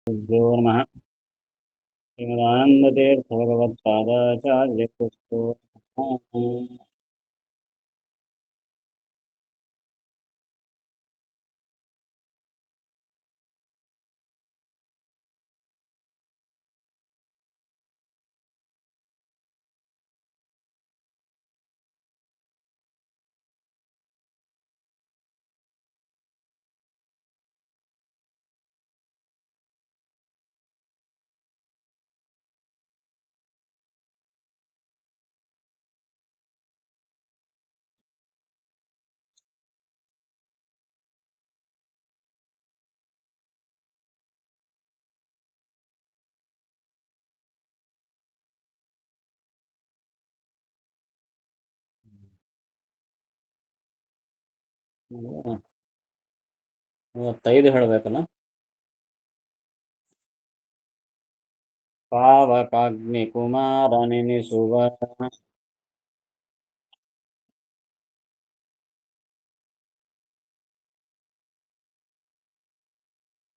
गुरुभ्यो नमः। श्रीमदानन्दतीर्थ भगवत्पादाचार्यकृतो नमः। ಇವತ್ತೈದು ಹೇಳಬೇಕಲ್ಲ. ಪಾವಕಾಗ್ನಿಕುಮಾರನೆನಿಸುವ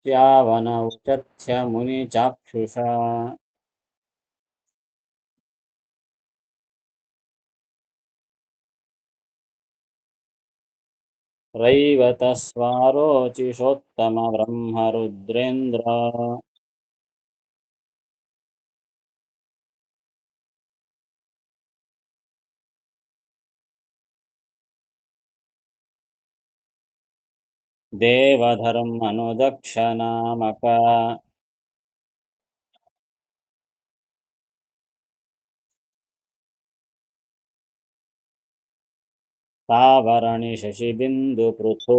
ಶ್ಯಾವನ ಉಚಥ್ಯ ಮುನಿ ಚಾಕ್ಷುಷ ರೈವತ ಸ್ವಾರೋಚಿಷೋತ್ತಮ ಬ್ರಹ್ಮರುದ್ರೇಂದ್ರ ದೇವಧರ್ಮನುದಕ್ಷ ನಾಮಕ ತಾವರಣಿ ಶಶಿಬಿಂದು ಪೃಥು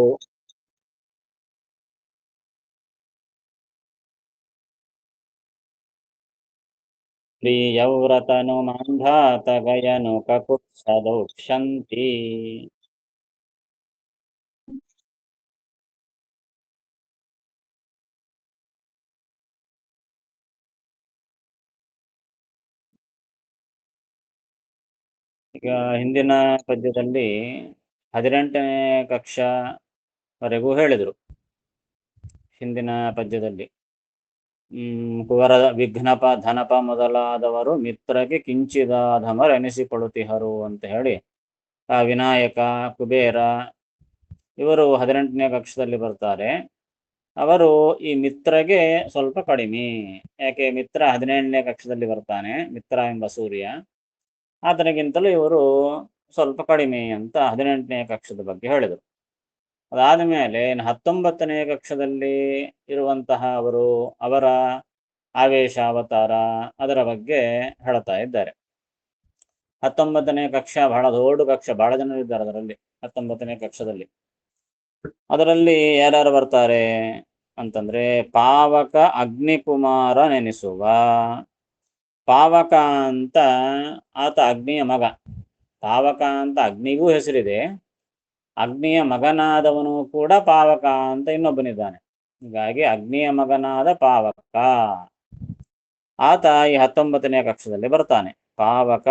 ಪ್ರಿಯವ್ರತನು ಮಂಧಾತ ಗಯನು ಕಕುತ್ಸದೌಕ್ಷಂತಿ ಈಗ ಹಿಂದಿನ ಪದ್ಯದಲ್ಲಿ 18ನೇ ಕಕ್ಷಾವರೆಗೂ ಹೇಳಿದರು. ಹಿಂದಿನ ಪದ್ಯದಲ್ಲಿ ಕುವರ ವಿಘ್ನಪ ಧನಪ ಮೊದಲಾದವರು ಮಿತ್ರಗೆ ಕಿಂಚಿದಾಧಮರೆನಿಸಿಕೊಳ್ಳುತ್ತಿಹರು ಅಂತ ಹೇಳಿ ಆ ವಿನಾಯಕ ಕುಬೇರ ಇವರು 18ನೇ ಕಕ್ಷದಲ್ಲಿ ಬರ್ತಾರೆ. ಅವರು ಈ ಮಿತ್ರಗೆ ಸ್ವಲ್ಪ ಕಡಿಮೆ. ಯಾಕೆ? ಮಿತ್ರ 17ನೇ ಕಕ್ಷದಲ್ಲಿ ಬರ್ತಾನೆ, ಮಿತ್ರ ಎಂಬ ಸೂರ್ಯ. ಆತನಿಗಿಂತಲೂ ಇವರು ಸ್ವಲ್ಪ ಕಡಿಮೆ ಅಂತ 18ನೇ ಕಕ್ಷದ ಬಗ್ಗೆ ಹೇಳಿದರು. ಅದಾದ ಮೇಲೆ 19ನೇ ಕಕ್ಷದಲ್ಲಿ ಇರುವಂತಹ ಅವರ ಆವೇಶ ಅವತಾರ ಅದರ ಬಗ್ಗೆ ಹೇಳ್ತಾ ಇದ್ದಾರೆ. 19ನೇ ಕಕ್ಷ ಬಹಳ ದೊಡ್ಡ ಕಕ್ಷ, ಬಹಳ ಜನರು ಇದ್ದಾರೆ ಅದರಲ್ಲಿ. 19ನೇ ಕಕ್ಷದಲ್ಲಿ ಅದರಲ್ಲಿ ಯಾರ್ಯಾರು ಬರ್ತಾರೆ ಅಂತಂದ್ರೆ, ಪಾವಕ ಅಗ್ನಿಕುಮಾರ ನೆನೆಸುವ. ಪಾವಕ ಅಂತ ಆತ ಅಗ್ನಿಯ ಮಗ. ಪಾವಕ ಅಂತ ಅಗ್ನಿಗೂ ಹೆಸರಿದೆ. ಅಗ್ನಿಯ ಮಗನಾದವನು ಕೂಡ ಪಾವಕ ಅಂತ ಇನ್ನೊಬ್ಬನಿದ್ದಾನೆ. ಹೀಗಾಗಿ ಅಗ್ನಿಯ ಮಗನಾದ ಪಾವಕ ಆತ ಈ 19ನೇ ಕಕ್ಷದಲ್ಲಿ ಬರ್ತಾನೆ. ಪಾವಕ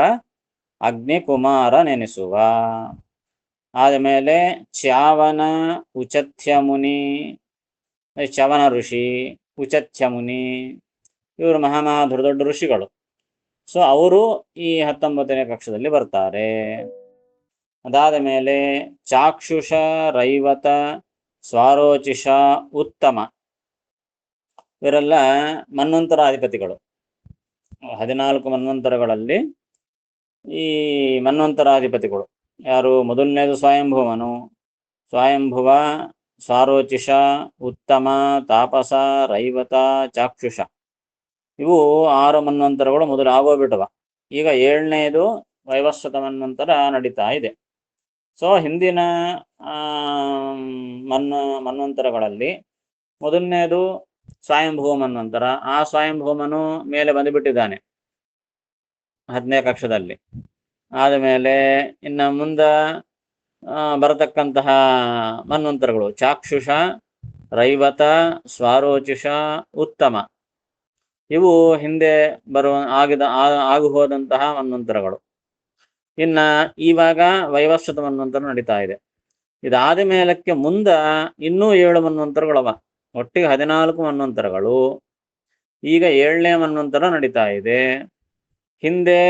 ಅಗ್ನಿಕುಮಾರ ನೆನೆಸುವ. ಆದಮೇಲೆ ಚ್ಯಾವನ ಉಚಥ್ಯ ಮುನಿ, ಚ್ಯವನ ಋಷಿ, ಉಚಥ್ಯ ಮುನಿ, ಇವರು ಮಹಾ ದೊಡ್ಡ ಋಷಿಗಳು. ಸೊ ಅವರು ಈ 19ನೇ ಕಕ್ಷದಲ್ಲಿ ಬರ್ತಾರೆ. ಅದಾದ ಮೇಲೆ ಚಾಕ್ಷುಷ, ರೈವತ, ಸ್ವಾರೋಚಿಷ, ಉತ್ತಮ ಇವರೆಲ್ಲ ಮನ್ವಂತರಾಧಿಪತಿಗಳು. 14 ಮನ್ವಂತರಗಳಲ್ಲಿ ಈ ಮನ್ವಂತರಾಧಿಪತಿಗಳು ಯಾರು? ಮೊದಲನೇದು ಸ್ವಯಂಭುವನು. ಸ್ವಯಂಭುವ, ಸ್ವಾರೋಚಿಷ, ಉತ್ತಮ, ತಾಪಸ, ರೈವತ, ಚಾಕ್ಷುಷ ಇವು 6 ಮನ್ವಂತರಗಳು ಮೊದಲು ಆಗೋಗ್ಬಿಟ್ಟವ. ಈಗ 7ನೇದು ವೈವಸ್ವತ ಮನ್ವಂತರ ನಡೀತಾ ಇದೆ. ಸೊ ಹಿಂದಿನ ಮನ್ವಂತರಗಳಲ್ಲಿ ಮೊದಲನೇದು ಸ್ವಯಂಭುವ ಮನ್ವಂತರ. ಆ ಸ್ವಯಂಭೂಮನು ಮೇಲೆ ಬಂದುಬಿಟ್ಟಿದ್ದಾನೆ 10ನೇ ಕಕ್ಷದಲ್ಲಿ. ಆದಮೇಲೆ ಇನ್ನು ಮುಂದೆ ಬರತಕ್ಕಂತಹ ಮನ್ವಂತರಗಳು ಚಾಕ್ಷುಷ, ರೈವತ, ಸ್ವಾರೋಚಿಷ, ಉತ್ತಮ ಇವು ಹಿಂದೆ ಆಗು ಹೋದಂತಹ ಮನ್ವಂತರಗಳು. ಇನ್ನ ಇವಾಗ ವೈವಸ್ವತ ಮನ್ವಂತರ ನಡೀತಾ ಇದೆ. ಇದಾದ ಮೇಲಕ್ಕೆ ಮುಂದೆ ಇನ್ನೂ 7 ಮನ್ವಂತರಗಳವ. ಒಟ್ಟಿಗೆ 14 ಮನ್ವಂತರಗಳು. ಈಗ 7ನೇ ಮನ್ವಂತರ ನಡೀತಾ ಇದೆ. ಹಿಂದೆ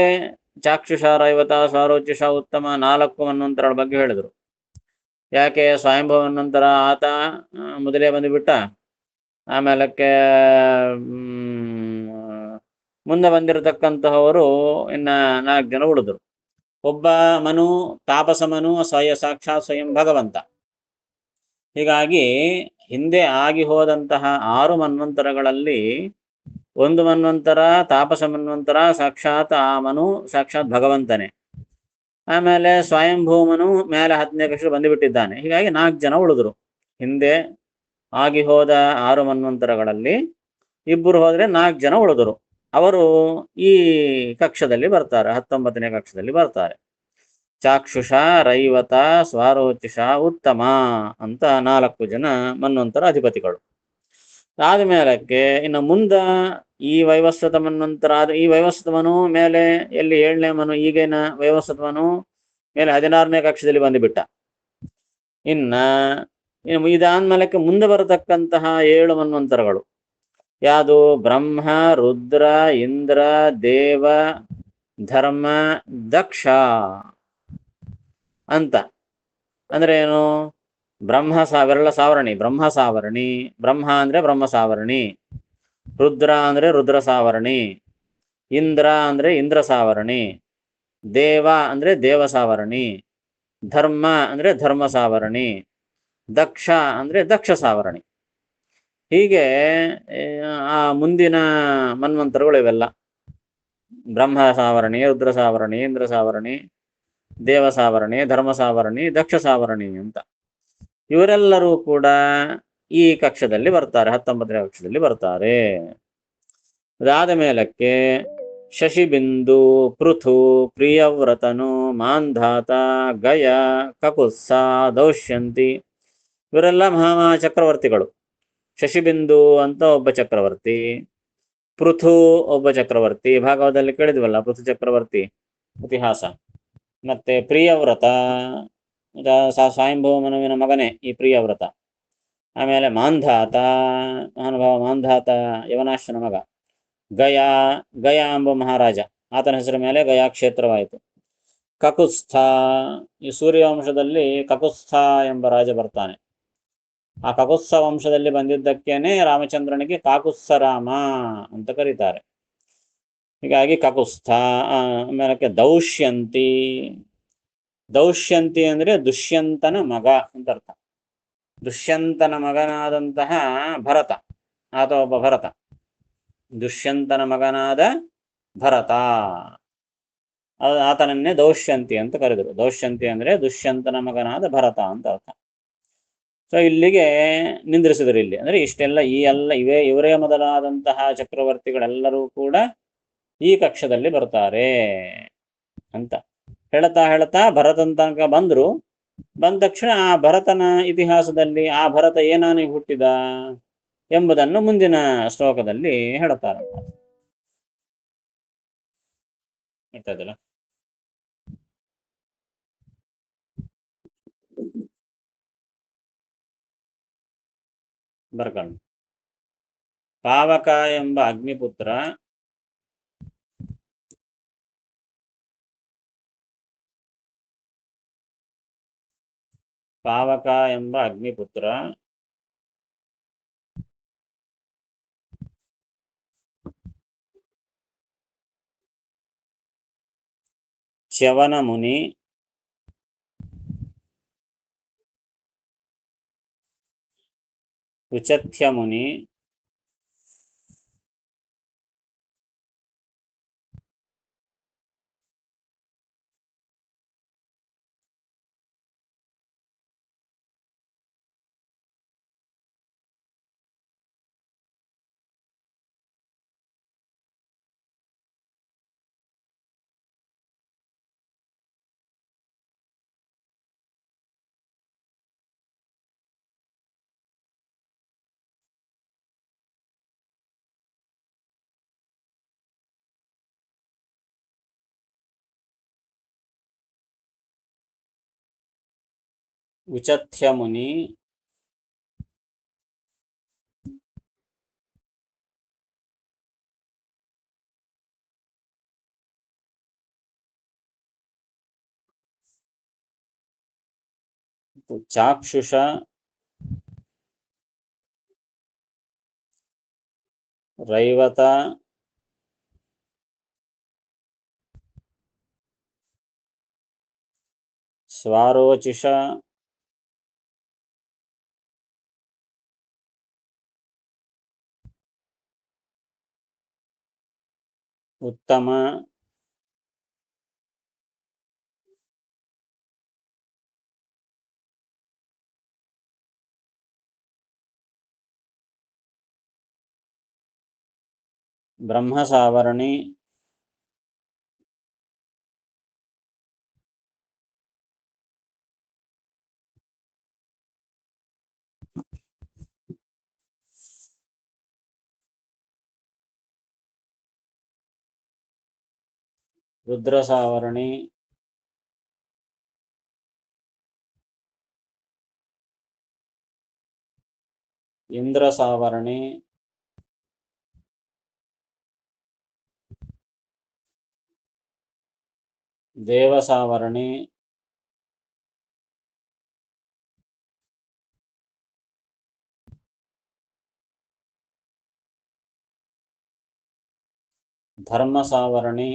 ಚಾಕ್ಷುಷ, ರೈವತ, ಸ್ವಾರೋಚಿಷ, ಉತ್ತಮ 4 ಮನ್ವಂತರಗಳ ಬಗ್ಗೆ ಹೇಳಿದ್ರು. ಯಾಕೆ ಸ್ವಯಂಭವ ಮನ್ವಂತರ ಆತ ಮೊದಲೇ ಬಂದುಬಿಟ್ಟ. ಆಮೇಲಕ್ಕೆ ಮುಂದೆ ಬಂದಿರತಕ್ಕಂತಹವರು ಇನ್ನ 4 ಜನ ಉಳಿದ್ರು. ಒಬ್ಬ ಮನು, ತಾಪಸ ಮನು, ಸಾಕ್ಷಾತ್ ಸ್ವಯಂ ಭಗವಂತ. ಹೀಗಾಗಿ ಹಿಂದೆ ಆಗಿ ಹೋದಂತಹ 6 ಮನ್ವಂತರಗಳಲ್ಲಿ ಒಂದು ಮನ್ವಂತರ ತಾಪಸ ಮನ್ವಂತರ ಸಾಕ್ಷಾತ್ ಆ ಮನು ಸಾಕ್ಷಾತ್ ಭಗವಂತನೇ. ಆಮೇಲೆ ಸ್ವಯಂಭೂಮನು ಮೇಲೆ 10ನೇ ಕಕ್ಷೆ ಬಂದುಬಿಟ್ಟಿದ್ದಾನೆ. ಹೀಗಾಗಿ 4 ಜನ ಉಳಿದ್ರು. ಹಿಂದೆ ಆಗಿ ಹೋದ 6 ಮನ್ವಂತರಗಳಲ್ಲಿ ಇಬ್ಬರು ಹೋದ್ರೆ 4 ಜನ ಉಳಿದರು. ಅವರು ಈ ಕಕ್ಷದಲ್ಲಿ ಬರ್ತಾರೆ, 19ನೇ ಕಕ್ಷದಲ್ಲಿ ಬರ್ತಾರೆ. ಚಾಕ್ಷುಷ, ರೈವತ, ಸ್ವಾರೋಚಿಷ, ಉತ್ತಮ ಅಂತ 4 ಜನ ಮನ್ವಂತರ ಅಧಿಪತಿಗಳು. ಆದ ಮೇಲಕ್ಕೆ ಇನ್ನು ಮುಂದ ಈ ವೈವಸ್ವತ ಮನ್ವಂತರ ಈ ವೈವಸ್ವತಮನು ಮೇಲೆ ಎಲ್ಲಿ 7ನೇ ಮನು, ಈಗಿನ ವೈವಸ್ವತಮನು ಮೇಲೆ 16ನೇ ಕಕ್ಷದಲ್ಲಿ ಬಂದುಬಿಟ್ಟ. ಇನ್ನು ಇದಾದ್ಮೇಲಕ್ಕೆ ಮುಂದೆ ಬರತಕ್ಕಂತಹ 7 ಮನ್ವಂತರಗಳು ಯಾವುದು? ಬ್ರಹ್ಮ, ರುದ್ರ, ಇಂದ್ರ, ದೇವ, ಧರ್ಮ, ದಕ್ಷ ಅಂತ. ಅಂದ್ರೆ ಏನು? ಇವೆರಲ್ಲ ಸಾವರಣಿ. ಬ್ರಹ್ಮ ಸಾವರಣಿ, ಬ್ರಹ್ಮ ಅಂದ್ರೆ ಬ್ರಹ್ಮ ಸಾವರಣಿ. ರುದ್ರ ಅಂದ್ರೆ ರುದ್ರ ಸಾವರಣಿ. ಇಂದ್ರ ಅಂದ್ರೆ ಇಂದ್ರ ಸಾವರಣಿ. ದೇವ ಅಂದ್ರೆ ದೇವ ಸಾವರಣಿ. ಧರ್ಮ ಅಂದ್ರೆ ಧರ್ಮ ಸಾವರಣಿ. ದಕ್ಷ ಅಂದ್ರೆ ದಕ್ಷ ಸಾವರಣಿ. ಹೀಗೆ ಆ ಮುಂದಿನ ಮನ್ವಂತರಗಳು ಇವೆಲ್ಲ. ಬ್ರಹ್ಮ ಸಾವರಣಿ, ರುದ್ರ ಸಾವರಣಿ, ಇಂದ್ರ ಸಾವರಣಿ, ದೇವ ಸಾವರಣಿ, ಧರ್ಮ ಸಾವರಣಿ, ದಕ್ಷ ಸಾವರಣಿ ಅಂತ. ಇವರೆಲ್ಲರೂ ಕೂಡ ಈ ಕಕ್ಷದಲ್ಲಿ ಬರ್ತಾರೆ, 19ನೇ ಕಕ್ಷದಲ್ಲಿ ಬರ್ತಾರೆ. ಅದಾದ ಮೇಲಕ್ಕೆ ಶಶಿಬಿಂದು, ಪೃಥು, ಪ್ರಿಯವ್ರತನು, ಮಾಂಧಾತ, ಗಯ, ಕಕುತ್ಸ, ದೌಶ್ಯಂತಿ ಇವರೆಲ್ಲ ಮಹಾ ಚಕ್ರವರ್ತಿಗಳು. ಶಶಿಬಿಂದು ಅಂತ ಒಬ್ಬ ಚಕ್ರವರ್ತಿ, ಪೃಥು ಒಬ್ಬ ಚಕ್ರವರ್ತಿ, ಭಾಗವತದಲ್ಲಿ ಕೇಳಿದ್ವಲ್ಲ ಪೃಥು ಚಕ್ರವರ್ತಿ ಇತಿಹಾಸ. ಮತ್ತೆ ಪ್ರಿಯವ್ರತ, ಸ್ವಯಂಭವ ಮನುವಿನ ಮಗನೇ ಈ ಪ್ರಿಯವ್ರತ. ಆಮೇಲೆ ಮಾಂಧಾತ, ಮಹಾನುಭಾವ ಮಾಂಧಾತ ಯವನಾಶನ ಮಗ. ಗಯ ಎಂಬ ಮಹಾರಾಜ, ಆತನ ಹೆಸರ ಮೇಲೆ ಗಯಾ ಕ್ಷೇತ್ರವಾಯಿತು. ಕಕುತ್ಸ್ಥ, ಈ ಸೂರ್ಯವಂಶದಲ್ಲಿ ಕಕುತ್ಸ್ಥ ಎಂಬ ರಾಜ ಬರ್ತಾನೆ. ಆ ಕಕುತ್ಸ ವಂಶದಲ್ಲಿ ಬಂದಿದ್ದಕ್ಕೇನೆ ರಾಮಚಂದ್ರನಿಗೆ ಕಾಕುತ್ಸ ರಾಮ ಅಂತ ಕರೀತಾರೆ. ಹೀಗಾಗಿ ಕಕುತ್ಸ್ಥ. ಆಮೇಲೆ ದೌಶ್ಯಂತಿ. ದೌಶ್ಯಂತಿ ಅಂದ್ರೆ ದುಷ್ಯಂತನ ಮಗ ಅಂತ ಅರ್ಥ. ದುಷ್ಯಂತನ ಮಗನಾದಂತಹ ಭರತ, ಆತ ಒಬ್ಬ ಭರತ. ದುಷ್ಯಂತನ ಮಗನಾದ ಭರತ, ಆತನನ್ನೇ ದೌಶ್ಯಂತಿ ಅಂತ ಕರೆದರು. ದೌಶ್ಯಂತಿ ಅಂದ್ರೆ ದುಷ್ಯಂತನ ಮಗನಾದ ಭರತ ಅಂತ ಅರ್ಥ. ಸೊ ಇಲ್ಲಿಗೆ ನಿಂದ್ರಿಸಿದ್ರು. ಇಲ್ಲಿ ಅಂದ್ರೆ ಇಷ್ಟೆಲ್ಲ ಇವರೇ ಮೊದಲಾದಂತಹ ಚಕ್ರವರ್ತಿಗಳೆಲ್ಲರೂ ಕೂಡ ಈ ಕಕ್ಷದಲ್ಲಿ ಬರ್ತಾರೆ ಅಂತ ಹೇಳ್ತಾ ಭರತನ ತನಕ ಬಂದ್ರು. ಬಂದ ತಕ್ಷಣ ಆ ಭರತನ ಇತಿಹಾಸದಲ್ಲಿ ಆ ಭರತ ಏನಾಗಿ ಹುಟ್ಟಿದ ಎಂಬುದನ್ನು ಮುಂದಿನ ಶ್ಲೋಕದಲ್ಲಿ ಹೇಳುತ್ತಾರೆ. ಇರ್ತದಲ್ಲ, ಬರ್ಕೊಂಡು ಪಾವಕ ಎಂಬ ಅಗ್ನಿಪುತ್ರ ಚ್ಯವನ ಮುನಿ, ಉಚಥ್ಯ ಮುನಿ, ಉಚಥ್ಯ ಮುನಿ, ಚಾಕ್ಷುಷ ರೈವತ ಸ್ವಾರೋಚಿಷ ಉತ್ತಮ ಬ್ರಹ್ಮಸಾವರಣಿ ರುದ್ರಸಾವರಣಿ ಇಂದ್ರಸಾವರಣಿ ದೇವಸಾವರಣಿ ಧರ್ಮಸಾವರಣಿ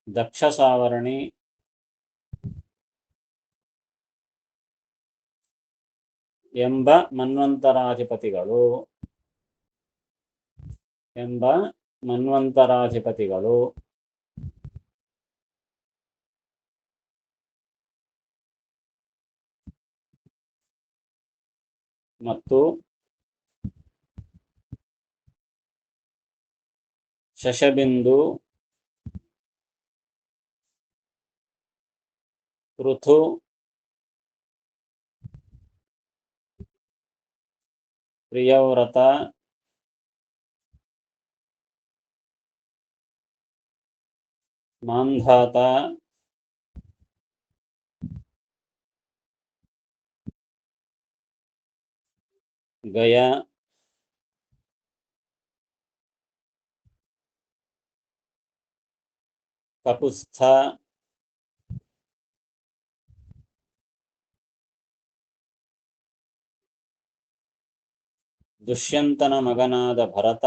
ದಕ್ಷಸಾವರಣಿ ಎಂಬ ಮನ್ವಂತರಾಧಿಪತಿಗಳು ಮತ್ತು ಶಶಬಿಂದು ಪೃಥು ಪ್ರಿಯವ್ರತ ಮಾಂಧಾತ ಗಯ ಕಪುಸ್ಥ ದುಷ್ಯಂತನ ಮಗನಾದ ಭರತ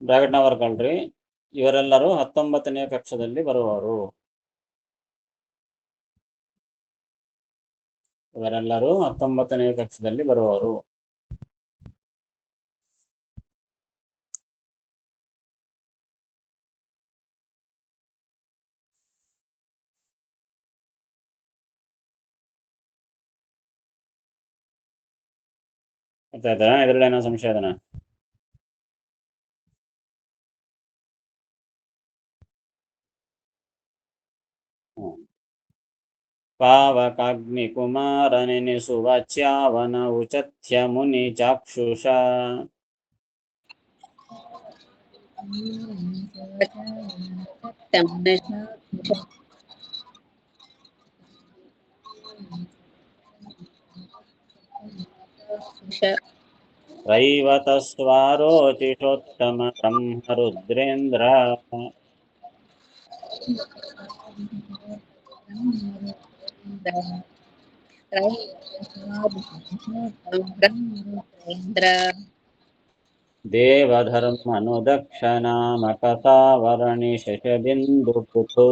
ಬ್ರಾಕೆಟ್ನ ಬರ್ಕೊಳ್ರಿ. ಇವರೆಲ್ಲರೂ 19ನೇ ಕಕ್ಷದಲ್ಲಿ ಬರುವವರು. ಇವರೆಲ್ಲರೂ 19ನೇ ಕಕ್ಷದಲ್ಲಿ ಬರುವವರು. ಗೊತ್ತಾಯ್ತಾ? ಇದರಲ್ಲಿ ಏನೋ ಸಂಶಯ ಇದನ್ನ? ಪಾವಕಾಗ್ನಿಕುಮಾರನೆನಿಸುವ ಚ್ಯಾವನ ಉಚಥ್ಯ ಮುನಿ ಚಾಕ್ಷುಷ ರೈವತಸ್ವಾರೋಚಿಷೋತ್ತಮ ಬ್ರಹ್ಮ ರುದ್ರೇಂದ್ರ ದೇವಧರ್ಮನುದಕ್ಷ ನಾಮಕ ಸಾವರಣಿ ಶಶಬಿಂದು ಪೃಥು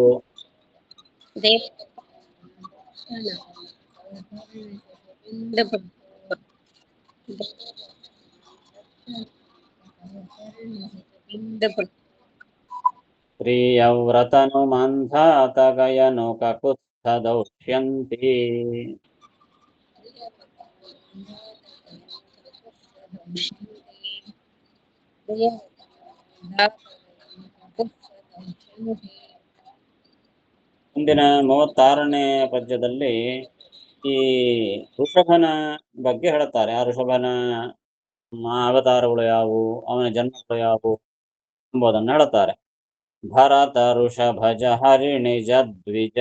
ಪ್ರಿಯವ್ರತನು ಮಾಂಧಾತ ಗಯನು ಕಕುತ್ಥ ದೌಷ್ಯಂತಿ ಮುಂದಿನ 36ನೇ ಪದ್ಯದಲ್ಲಿ ಈ ಋಷಭನ ಬಗ್ಗೆ ಹೇಳ್ತಾರೆ. ಆ ಋಷಭನ ಅವತಾರಗಳು ಯಾವುವು, ಅವನ ಜನ್ಮಗಳು ಯಾವುವು ಎಂಬುದನ್ನು ಹೇಳುತ್ತಾರೆ. ಭರತ ಋಷಭಜ ಹರಿಣಿಜ ದ್ವಿಜ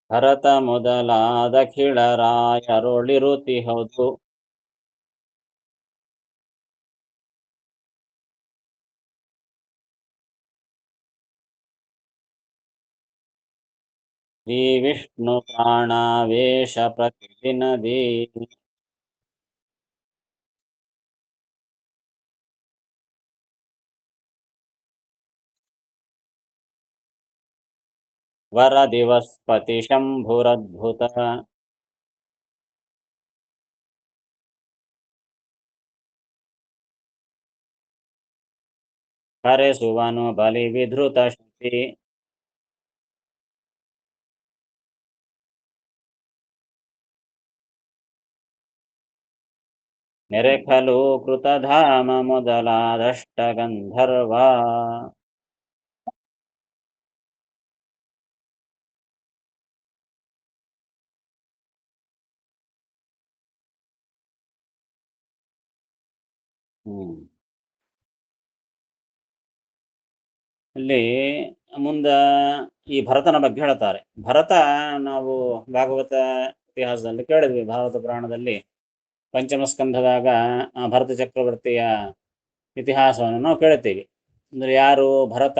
ಭರತ ಮೊದಲಾದ ಖಿಳರಾಯರೊಳಿರುತಿಹೊದು. ಶ್ರೀ ವಿಷ್ಣು ಪ್ರಾಣಾವೇಶ ಪ್ರತಿದಿನದಿ ವರ ದಿವಸ್ಪತಿ ಶಂಭುರದ್ಭುತ. ಕರೆಸುವನು ಬಲಿ ವಿಧೃತ ಶ್ರುತಿ. ನೆರೆಖಲು ಕೃತಧಾಮ ಮೊದಲಾದಷ್ಟ ಗಂಧರ್ವ. ಇಲ್ಲಿ ಮುಂದ ಈ ಭರತನ ಬಗ್ಗೆ ಹೇಳ್ತಾರೆ. ಭರತ ನಾವು ಭಾಗವತ ಇತಿಹಾಸದಲ್ಲಿ ಕೇಳಿದ್ವಿ. ಭಾಗವತ ಪುರಾಣದಲ್ಲಿ ಪಂಚಮ ಸ್ಕಂಧದಾಗ ಭರತ ಚಕ್ರವರ್ತಿಯ ಇತಿಹಾಸವನ್ನು ನಾವು ಕೇಳುತ್ತೀವಿ. ಅಂದ್ರೆ ಯಾರು ಭರತ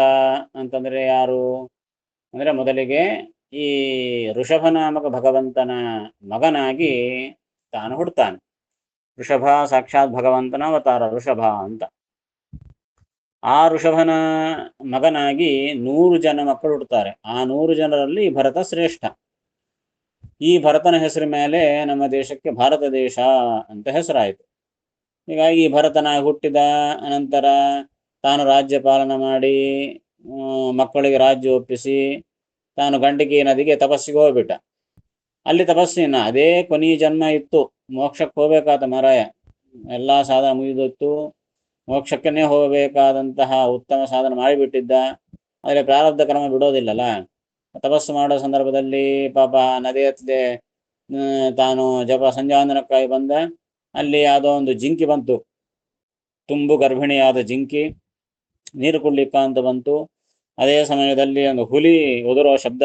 ಅಂತಂದ್ರೆ ಯಾರು ಅಂದ್ರೆ ಮೊದಲಿಗೆ ಈ ಋಷಭ ನಾಮಕ ಭಗವಂತನ ಮಗನಾಗಿ ತಾನು ಹುಡ್ತಾನೆ. ಋಷಭ ಸಾಕ್ಷಾತ್ ಭಗವಂತನ ಅವತಾರ ಋಷಭ ಅಂತ. ಆ ಋಷಭನ ಮಗನಾಗಿ 100 ಜನ ಮಕ್ಕಳು ಹುಡ್ತಾರೆ. ಆ 100 ಜನರಲ್ಲಿ ಭರತ ಶ್ರೇಷ್ಠ. ಈ ಭರತನ ಹೆಸರು ಮೇಲೆ ನಮ್ಮ ದೇಶಕ್ಕೆ ಭಾರತ ದೇಶ ಅಂತ ಹೆಸರಾಯಿತು. ಹೀಗಾಗಿ ಭರತನಾಗಿ ಹುಟ್ಟಿದ ಅನಂತರ ತಾನು ರಾಜ್ಯ ಪಾಲನೆ ಮಾಡಿ ಮಕ್ಕಳಿಗೆ ರಾಜ್ಯ ಒಪ್ಪಿಸಿ ತಾನು ಗಂಡಕಿ ನದಿಗೆ ತಪಸ್ಸಿಗೆ ಹೋಗ್ಬಿಟ್ಟ. ಅಲ್ಲಿ ತಪಸ್ಸಿನ ಅದೇ ಕೊನೆಯ ಜನ್ಮ ಇತ್ತು. ಮೋಕ್ಷಕ್ಕೆ ಹೋಗ್ಬೇಕಾದ ಮರಾಯ ಎಲ್ಲ ಸಾಧನ ಮುಗಿದಿತ್ತು. ಮೋಕ್ಷಕ್ಕೇ ಹೋಗಬೇಕಾದಂತಹ ಉತ್ತಮ ಸಾಧನ ಮಾಡಿಬಿಟ್ಟಿದ್ದ. ಆದರೆ ಪ್ರಾರಬ್ಧ ಕ್ರಮ ಬಿಡೋದಿಲ್ಲಲ್ಲ. ತಪಸ್ಸು ಮಾಡೋ ಸಂದರ್ಭದಲ್ಲಿ ಪಾಪ ನದಿ ಹತ್ತದೆ ತಾನು ಜಪ ಸಂಧ್ಯಾವಂದನಕ್ಕಾಗಿ ಬಂದ. ಅಲ್ಲಿ ಯಾವುದೋ ಒಂದು ಜಿಂಕಿ ಬಂತು, ತುಂಬು ಗರ್ಭಿಣಿಯಾದ ಜಿಂಕಿ ನೀರು ಕುಡ್ಲಿಕ್ಕ ಅಂತ ಬಂತು. ಅದೇ ಸಮಯದಲ್ಲಿ ಒಂದು ಹುಲಿ ಉದುರೋ ಶಬ್ದ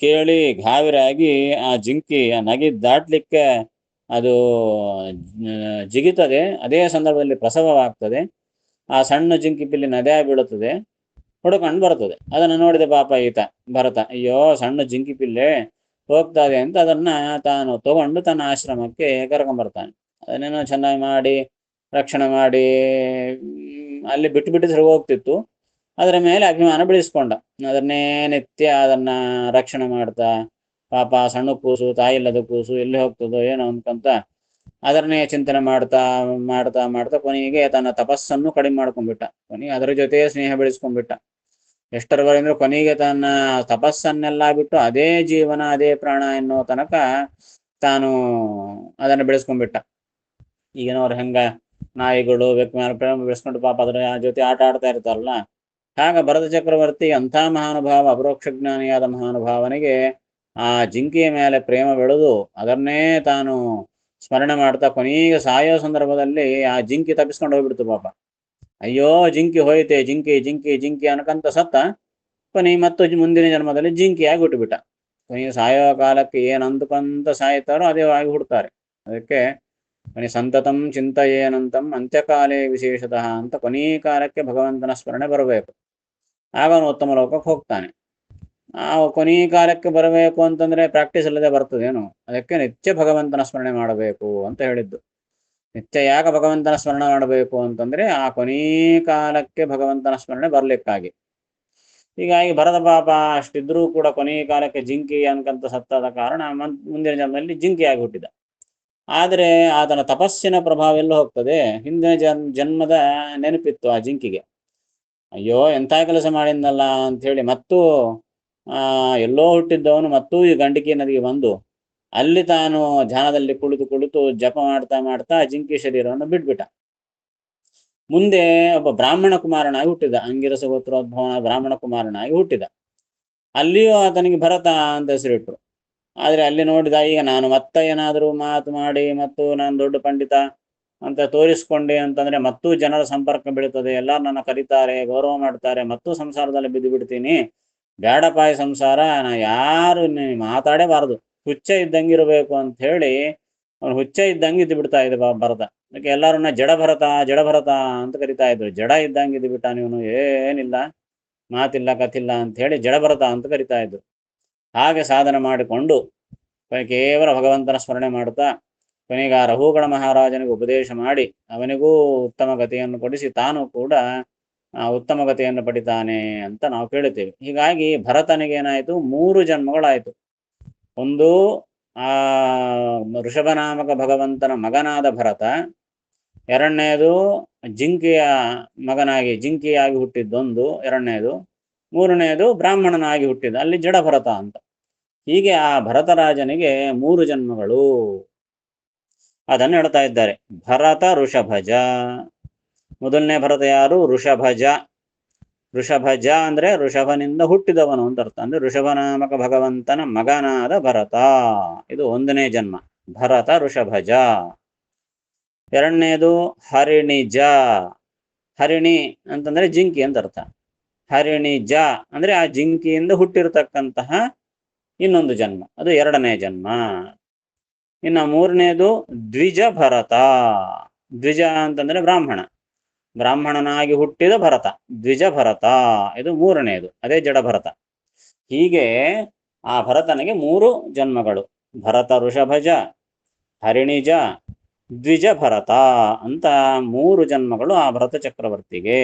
ಕೇಳಿ ಗಾವಿರಾಗಿ ಆ ಜಿಂಕಿ ಆ ನಗಿ ದಾಟ್ಲಿಕ್ಕೆ ಅದು ಜಿಗಿತದೆ. ಅದೇ ಸಂದರ್ಭದಲ್ಲಿ ಪ್ರಸವವಾಗ್ತದೆ. ಆ ಸಣ್ಣ ಜಿಂಕಿ ಪಿಲ್ಲಿ ನದ್ಯಾ ಬೀಳುತ್ತದೆ, ಹುಡುಕೊಂಡು ಬರ್ತದೆ. ಅದನ್ನು ನೋಡಿದ ಪಾಪ ಈತ ಭರತ, ಅಯ್ಯೋ ಸಣ್ಣ ಜಿಂಕಿ ಪಿಲ್ಲೆ ಹೋಗ್ತಾ ಇದೆ ಅಂತ ಅದನ್ನ ತಾನು ತಗೊಂಡು ತನ್ನ ಆಶ್ರಮಕ್ಕೆ ಕರ್ಕೊಂಡ್ಬರ್ತಾನೆ. ಅದನ್ನೇನೋ ಚೆನ್ನಾಗಿ ಮಾಡಿ ರಕ್ಷಣೆ ಮಾಡಿ ಅಲ್ಲಿ ಬಿಟ್ಟು ಬಿಟ್ಟಿದ್ರೆ ಹೋಗ್ತಿತ್ತು. ಅದರ ಮೇಲೆ ಅಭಿಮಾನ ಬೆಳೆಸ್ಕೊಂಡ. ಅದನ್ನೇ ನಿತ್ಯ ಅದನ್ನ ರಕ್ಷಣೆ ಮಾಡ್ತಾ ಪಾಪ ಸಣ್ಣ ಕೂಸು, ತಾಯಿ ಇಲ್ಲದ ಕೂಸು ಎಲ್ಲಿ ಹೋಗ್ತದೋ ಏನೋ ಅನ್ಕಂತ ಅದನ್ನೇ ಚಿಂತನೆ ಮಾಡ್ತಾ ಮಾಡ್ತಾ ಮಾಡ್ತಾ ಕೊನೆಗೆ ತನ್ನ ತಪಸ್ಸನ್ನು ಕಡಿಮೆ ಮಾಡ್ಕೊಂಡ್ಬಿಟ್ಟ. ಕೊನೆಗೆ ಅದರ ಜೊತೆ ಸ್ನೇಹ ಬೆಳೆಸ್ಕೊಂಡ್ಬಿಟ್ಟ. ಎಷ್ಟರವರೆಗೆ ಕೊನೆಗೆ ತನ್ನ ತಪಸ್ಸನ್ನೆಲ್ಲ ಬಿಟ್ಟು ಅದೇ ಜೀವನ ಅದೇ ಪ್ರಾಣ ಎನ್ನೋ ತನಕ ತಾನು ಅದನ್ನು ಬೆಳೆಸ್ಕೊಂಡ್ಬಿಟ್ಟ. ಈಗಿನವ್ರು ಹೆಂಗ ನಾಯಿಗಳು ವ್ಯಕ್ತಿ ಮೇಲೆ ಪ್ರೇಮ ಬೆಳೆಸ್ಕೊಂಡು ಪಾಪ ಅದರ ಜೊತೆ ಆಟ ಆಡ್ತಾ ಇರ್ತಾರಲ್ಲ, ಆಗ ಭರತ ಚಕ್ರವರ್ತಿ ಅಂಥ ಮಹಾನುಭಾವ, ಅಪರೋಕ್ಷ ಜ್ಞಾನಿಯಾದ ಮಹಾನುಭಾವನಿಗೆ ಆ ಜಿಂಕೆಯ ಮೇಲೆ ಪ್ರೇಮ ಬೆಳೆದು ಅದನ್ನೇ ತಾನು ಸ್ಮರಣೆ ಮಾಡ್ತಾ ಕೊನೆಗೆ ಸಾಯೋ ಸಂದರ್ಭದಲ್ಲಿ ಆ ಜಿಂಕಿ ತಪ್ಪಿಸ್ಕೊಂಡು ಹೋಗ್ಬಿಡ್ತು ಪಾಪ. ಅಯ್ಯೋ ಜಿಂಕಿ ಹೋಯ್ತೆ, ಜಿಂಕಿ ಜಿಂಕಿ ಜಿಂಕಿ ಅನ್ಕಂತ ಸತ್ತ. ಕೊನೆಗೆ ಮತ್ತು ಮುಂದಿನ ಜನ್ಮದಲ್ಲಿ ಜಿಂಕಿಯಾಗಿ ಹುಟ್ಟುಬಿಟ್ಟ. ಕೊನೆಗೆ ಸಾಯೋ ಕಾಲಕ್ಕೆ ಏನು ಅಂದುಕೊಂತ ಸಾಯ್ತಾರೋ ಅದೇ ಆಗಿ ಹುಡ್ತಾರೆ. ಅದಕ್ಕೆ ಕೊನೆ ಸಂತತಂ ಚಿಂತೆಯೇನಂತಂ ಅಂತ್ಯಕಾಲೇ ವಿಶೇಷತಃ ಅಂತ ಕೊನೆಯ ಕಾಲಕ್ಕೆ ಭಗವಂತನ ಸ್ಮರಣೆ ಬರಬೇಕು. ಆಗ ಅವನು ಉತ್ತಮ ಲೋಕಕ್ಕೆ ಹೋಗ್ತಾನೆ. ಆ ಕೊನೆಯ ಕಾಲಕ್ಕೆ ಬರಬೇಕು ಅಂತಂದ್ರೆ ಪ್ರಾಕ್ಟೀಸ್ ಇಲ್ಲದೆ ಬರ್ತದೇನು? ಅದಕ್ಕೆ ನಿತ್ಯ ಭಗವಂತನ ಸ್ಮರಣೆ ಮಾಡಬೇಕು ಅಂತ ಹೇಳಿದ್ದು. ನಿತ್ಯ ಯಾಕೆ ಭಗವಂತನ ಸ್ಮರಣೆ ಮಾಡಬೇಕು ಅಂತಂದ್ರೆ ಆ ಕೊನೆಯ ಕಾಲಕ್ಕೆ ಭಗವಂತನ ಸ್ಮರಣೆ ಬರ್ಲಿಕ್ಕಾಗಿ. ಹೀಗಾಗಿ ಭರತ ಪಾಪ ಅಷ್ಟಿದ್ರೂ ಕೂಡ ಕೊನೆಯ ಕಾಲಕ್ಕೆ ಜಿಂಕಿ ಅನ್ಕಂತ ಸತ್ತಾದ ಕಾರಣ ಮುಂದಿನ ಜನ್ಮದಲ್ಲಿ ಜಿಂಕಿಯಾಗಿ ಹುಟ್ಟಿದ. ಆದರೆ ಆತನ ತಪಸ್ಸಿನ ಪ್ರಭಾವ ಎಲ್ಲ ಹೋಗ್ತದೆ. ಹಿಂದಿನ ಜನ್ಮದ ನೆನಪಿತ್ತು ಆ ಜಿಂಕಿಗೆ. ಅಯ್ಯೋ ಎಂಥ ಕೆಲಸ ಮಾಡಿದ್ನಲ್ಲ ಅಂಥೇಳಿ ಮತ್ತೂ ಎಲ್ಲೋ ಹುಟ್ಟಿದ್ದವನು ಮತ್ತೂ ಈ ಗಂಡಕಿ ನದಿಗೆ ಬಂದು ಅಲ್ಲಿ ತಾನು ಧ್ಯಾನದಲ್ಲಿ ಕುಳಿತು ಕುಳಿತು ಜಪ ಮಾಡ್ತಾ ಮಾಡ್ತಾ ಜಿಂಕಿ ಶರೀರವನ್ನು ಬಿಟ್ಬಿಟ್ಟ. ಮುಂದೆ ಒಬ್ಬ ಬ್ರಾಹ್ಮಣ ಕುಮಾರನಾಗಿ ಹುಟ್ಟಿದ. ಅಂಗಿರಸ ಗೋತ್ರೋದ್ಭವನ ಬ್ರಾಹ್ಮಣ ಕುಮಾರನಾಗಿ ಹುಟ್ಟಿದ. ಅಲ್ಲಿಯೂ ಆತನಿಗೆ ಭರತ ಅಂತ ಹೆಸರಿಟ್ರು. ಆದರೆ ಅಲ್ಲಿ ನೋಡಿದ ಈಗ ನಾನು ಮತ್ತೆ ಏನಾದರೂ ಮಾತು ಮಾಡಿ ಮತ್ತು ನಾನು ದೊಡ್ಡ ಪಂಡಿತ ಅಂತ ತೋರಿಸ್ಕೊಂಡೆ ಅಂತಂದ್ರೆ ಮತ್ತೂ ಜನರ ಸಂಪರ್ಕ ಬೀಳ್ತದೆ, ಎಲ್ಲ ನನ್ನ ಕರೀತಾರೆ, ಗೌರವ ಮಾಡ್ತಾರೆ, ಮತ್ತೂ ಸಂಸಾರದಲ್ಲಿ ಬಿದ್ದು ಬಿಡ್ತೀನಿ. ಬೇಡಪ್ಪ ಈ ಸಂಸಾರ, ನಾ ಯಾರು ಮಾತಾಡೇಬಾರದು, ಹುಚ್ಚ ಇದ್ದಂಗಿರಬೇಕು ಅಂತ ಹೇಳಿ ಅವನು ಹುಚ್ಚ ಇದ್ದಂಗೆ ಇದ್ದು ಬಿಡ್ತಾ ಇದ್ದ ಭರತ. ಅದಕ್ಕೆ ಎಲ್ಲರನ್ನ ಜಡಭರತ ಜಡಭರತ ಅಂತ ಕರಿತಾ ಇದ್ರು. ಜಡ ಇದ್ದಂಗೆ ಇದ್ದು ಬಿಟ್ಟ, ನೀವನು ಏನಿಲ್ಲ, ಮಾತಿಲ್ಲ ಕಥಿಲ್ಲ ಅಂತ ಹೇಳಿ ಜಡಭರತ ಅಂತ ಕರಿತಾ ಇದ್ರು. ಹಾಗೆ ಸಾಧನೆ ಮಾಡಿಕೊಂಡು ಕೇವಲ ಭಗವಂತನ ಸ್ಮರಣೆ ಮಾಡುತ್ತಾ ಕೊನೆಗೆ ಆ ರಘುಗಣ ಮಹಾರಾಜನಿಗೆ ಉಪದೇಶ ಮಾಡಿ ಅವನಿಗೂ ಉತ್ತಮ ಗತಿಯನ್ನು ಕೊಡಿಸಿ ತಾನು ಕೂಡ ಉತ್ತಮ ಗತಿಯನ್ನು ಪಡಿತಾನೆ ಅಂತ ನಾವು ಕೇಳುತ್ತೇವೆ. ಹೀಗಾಗಿ ಭರತನಿಗೆ ಏನಾಯಿತು, 3 ಜನ್ಮಗಳಾಯಿತು. ಒಂದು ಆ ಋಷಭನಾಮಕ ಭಗವಂತನ ಮಗನಾದ ಭರತ, ಎರಡನೇದು ಜಿಂಕೆಯ ಮಗನಾಗಿ ಜಿಂಕೆಯಾಗಿ ಹುಟ್ಟಿದ್ದೊಂದು, ಎರಡನೇದು, ಮೂರನೇದು ಬ್ರಾಹ್ಮಣನಾಗಿ ಹುಟ್ಟಿದ ಅಲ್ಲಿ ಜಡಭರತ ಅಂತ. ಹೀಗೆ ಆ ಭರತರಾಜನಿಗೆ 3 ಜನ್ಮಗಳು. ಅದನ್ನು ಹೇಳ್ತಾ ಇದ್ದಾರೆ. ಭರತ ಋಷಭಜ. ಮೊದಲನೇ ಭರತ ಯಾರು? ಋಷಭಜ. ಋಷಭಜ ಅಂದ್ರೆ ಋಷಭನಿಂದ ಹುಟ್ಟಿದವನು ಅಂತ ಅರ್ಥ. ಅಂದ್ರೆ ಋಷಭನಾಮಕ ಭಗವಂತನ ಮಗನಾದ ಭರತ, ಇದು 1ನೇ ಜನ್ಮ, ಭರತ ಋಷಭಜ. ಎರಡನೇದು ಹರಿಣಿಜ. ಹರಿಣಿ ಅಂತಂದ್ರೆ ಜಿಂಕಿ ಅಂತ ಅರ್ಥ. ಹರಿಣಿಜ ಅಂದ್ರೆ ಆ ಜಿಂಕಿಯಿಂದ ಹುಟ್ಟಿರತಕ್ಕಂತಹ ಇನ್ನೊಂದು ಜನ್ಮ, ಅದು 2ನೇ ಜನ್ಮ. ಇನ್ನು 3ನೇದು ದ್ವಿಜ ಭರತ. ದ್ವಿಜ ಅಂತಂದ್ರೆ ಬ್ರಾಹ್ಮಣ, ಬ್ರಾಹ್ಮಣನಾಗಿ ಹುಟ್ಟಿದ ಭರತ, ದ್ವಿಜ ಭರತ, ಇದು 3ನೇದು, ಅದೇ ಜಡಭರತ. ಹೀಗೆ ಆ ಭರತನಿಗೆ 3 ಜನ್ಮಗಳು, ಭರತ ಋಷಭಜ, ಹರಿಣಿಜ, ದ್ವಿಜ ಭರತ ಅಂತ 3 ಜನ್ಮಗಳು ಆ ಭರತ ಚಕ್ರವರ್ತಿಗೆ.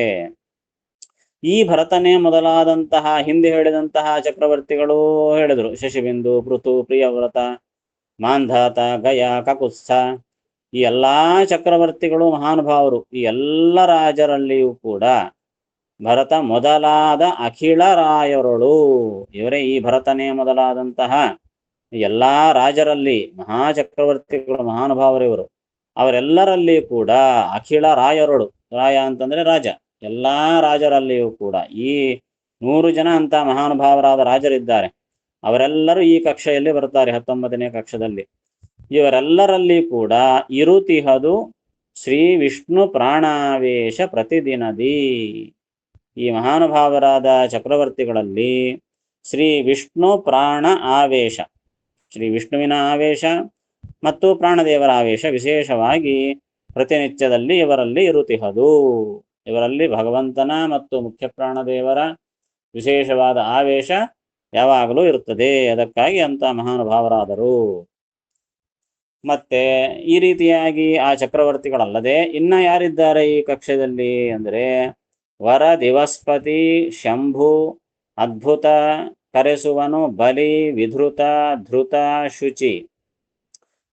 ಈ ಭರತನೇ ಮೊದಲಾದಂತಹ ಹಿಂದೆ ಹೇಳಿದಂತಹ ಚಕ್ರವರ್ತಿಗಳು ಹೇಳಿದ್ರು, ಶಶಿಬಿಂದು, ಪೃಥು, ಪ್ರಿಯವ್ರತ, ಮಾಂಧಾತ, ಗಯ, ಕಕುತ್ಸ, ಈ ಎಲ್ಲಾ ಚಕ್ರವರ್ತಿಗಳು ಮಹಾನುಭಾವರು. ಈ ಎಲ್ಲ ರಾಜರಲ್ಲಿಯೂ ಕೂಡ ಭರತ ಮೊದಲಾದ ಅಖಿಳ ರಾಯರಳು, ಇವರೇ ಈ ಭರತನೇ ಮೊದಲಾದಂತಹ ಎಲ್ಲಾ ರಾಜರಲ್ಲಿ ಮಹಾಚಕ್ರವರ್ತಿಗಳು, ಮಹಾನುಭಾವರಿವರು. ಅವರೆಲ್ಲರಲ್ಲಿ ಕೂಡ ಅಖಿಳ ರಾಯರಳು, ರಾಯ ಅಂತಂದ್ರೆ ರಾಜ, ಎಲ್ಲಾ ರಾಜರಲ್ಲಿಯೂ ಕೂಡ ಈ 100 ಜನ ಅಂತ ಮಹಾನುಭಾವರಾದ ರಾಜರಿದ್ದಾರೆ. ಅವರೆಲ್ಲರೂ ಈ ಕಕ್ಷೆಯಲ್ಲಿ ಬರ್ತಾರೆ, 19ನೇ ಕಕ್ಷದಲ್ಲಿ. ಇವರೆಲ್ಲರಲ್ಲಿ ಕೂಡ ಇರುತಿಹದು ಶ್ರೀ ವಿಷ್ಣು ಪ್ರಾಣಾವೇಶ ಪ್ರತಿದಿನದಿ. ಈ ಮಹಾನುಭಾವರಾದ ಚಕ್ರವರ್ತಿಗಳಲ್ಲಿ ಶ್ರೀ ವಿಷ್ಣು ಪ್ರಾಣ ಆವೇಶ, ಶ್ರೀ ವಿಷ್ಣುವಿನ ಆವೇಶ ಮತ್ತು ಪ್ರಾಣದೇವರ ಆವೇಶ ವಿಶೇಷವಾಗಿ ಪ್ರತಿನಿತ್ಯದಲ್ಲಿ ಇವರಲ್ಲಿ ಇರುತಿಹದು. ಇವರಲ್ಲಿ ಭಗವಂತನ ಮತ್ತು ಮುಖ್ಯ ಪ್ರಾಣದೇವರ ವಿಶೇಷವಾದ ಆವೇಶ ಯಾವಾಗಲೂ ಇರುತ್ತದೆ. ಅದಕ್ಕಾಗಿ ಅಂತ ಮಹಾನುಭಾವರಾದರು. ಮತ್ತೆ ಈ ರೀತಿಯಾಗಿ ಆ ಚಕ್ರವರ್ತಿಗಳಲ್ಲದೆ ಇನ್ನ ಯಾರಿದ್ದಾರೆ ಈ ಕಕ್ಷದಲ್ಲಿ ಅಂದರೆ ವರ ದಿವಸ್ಪತಿ, ಶಂಭು, ಅದ್ಭುತ, ಕರೆಸುವನು, ಬಲಿ, ವಿಧೃತ, ಧೃತ, ಶುಚಿ,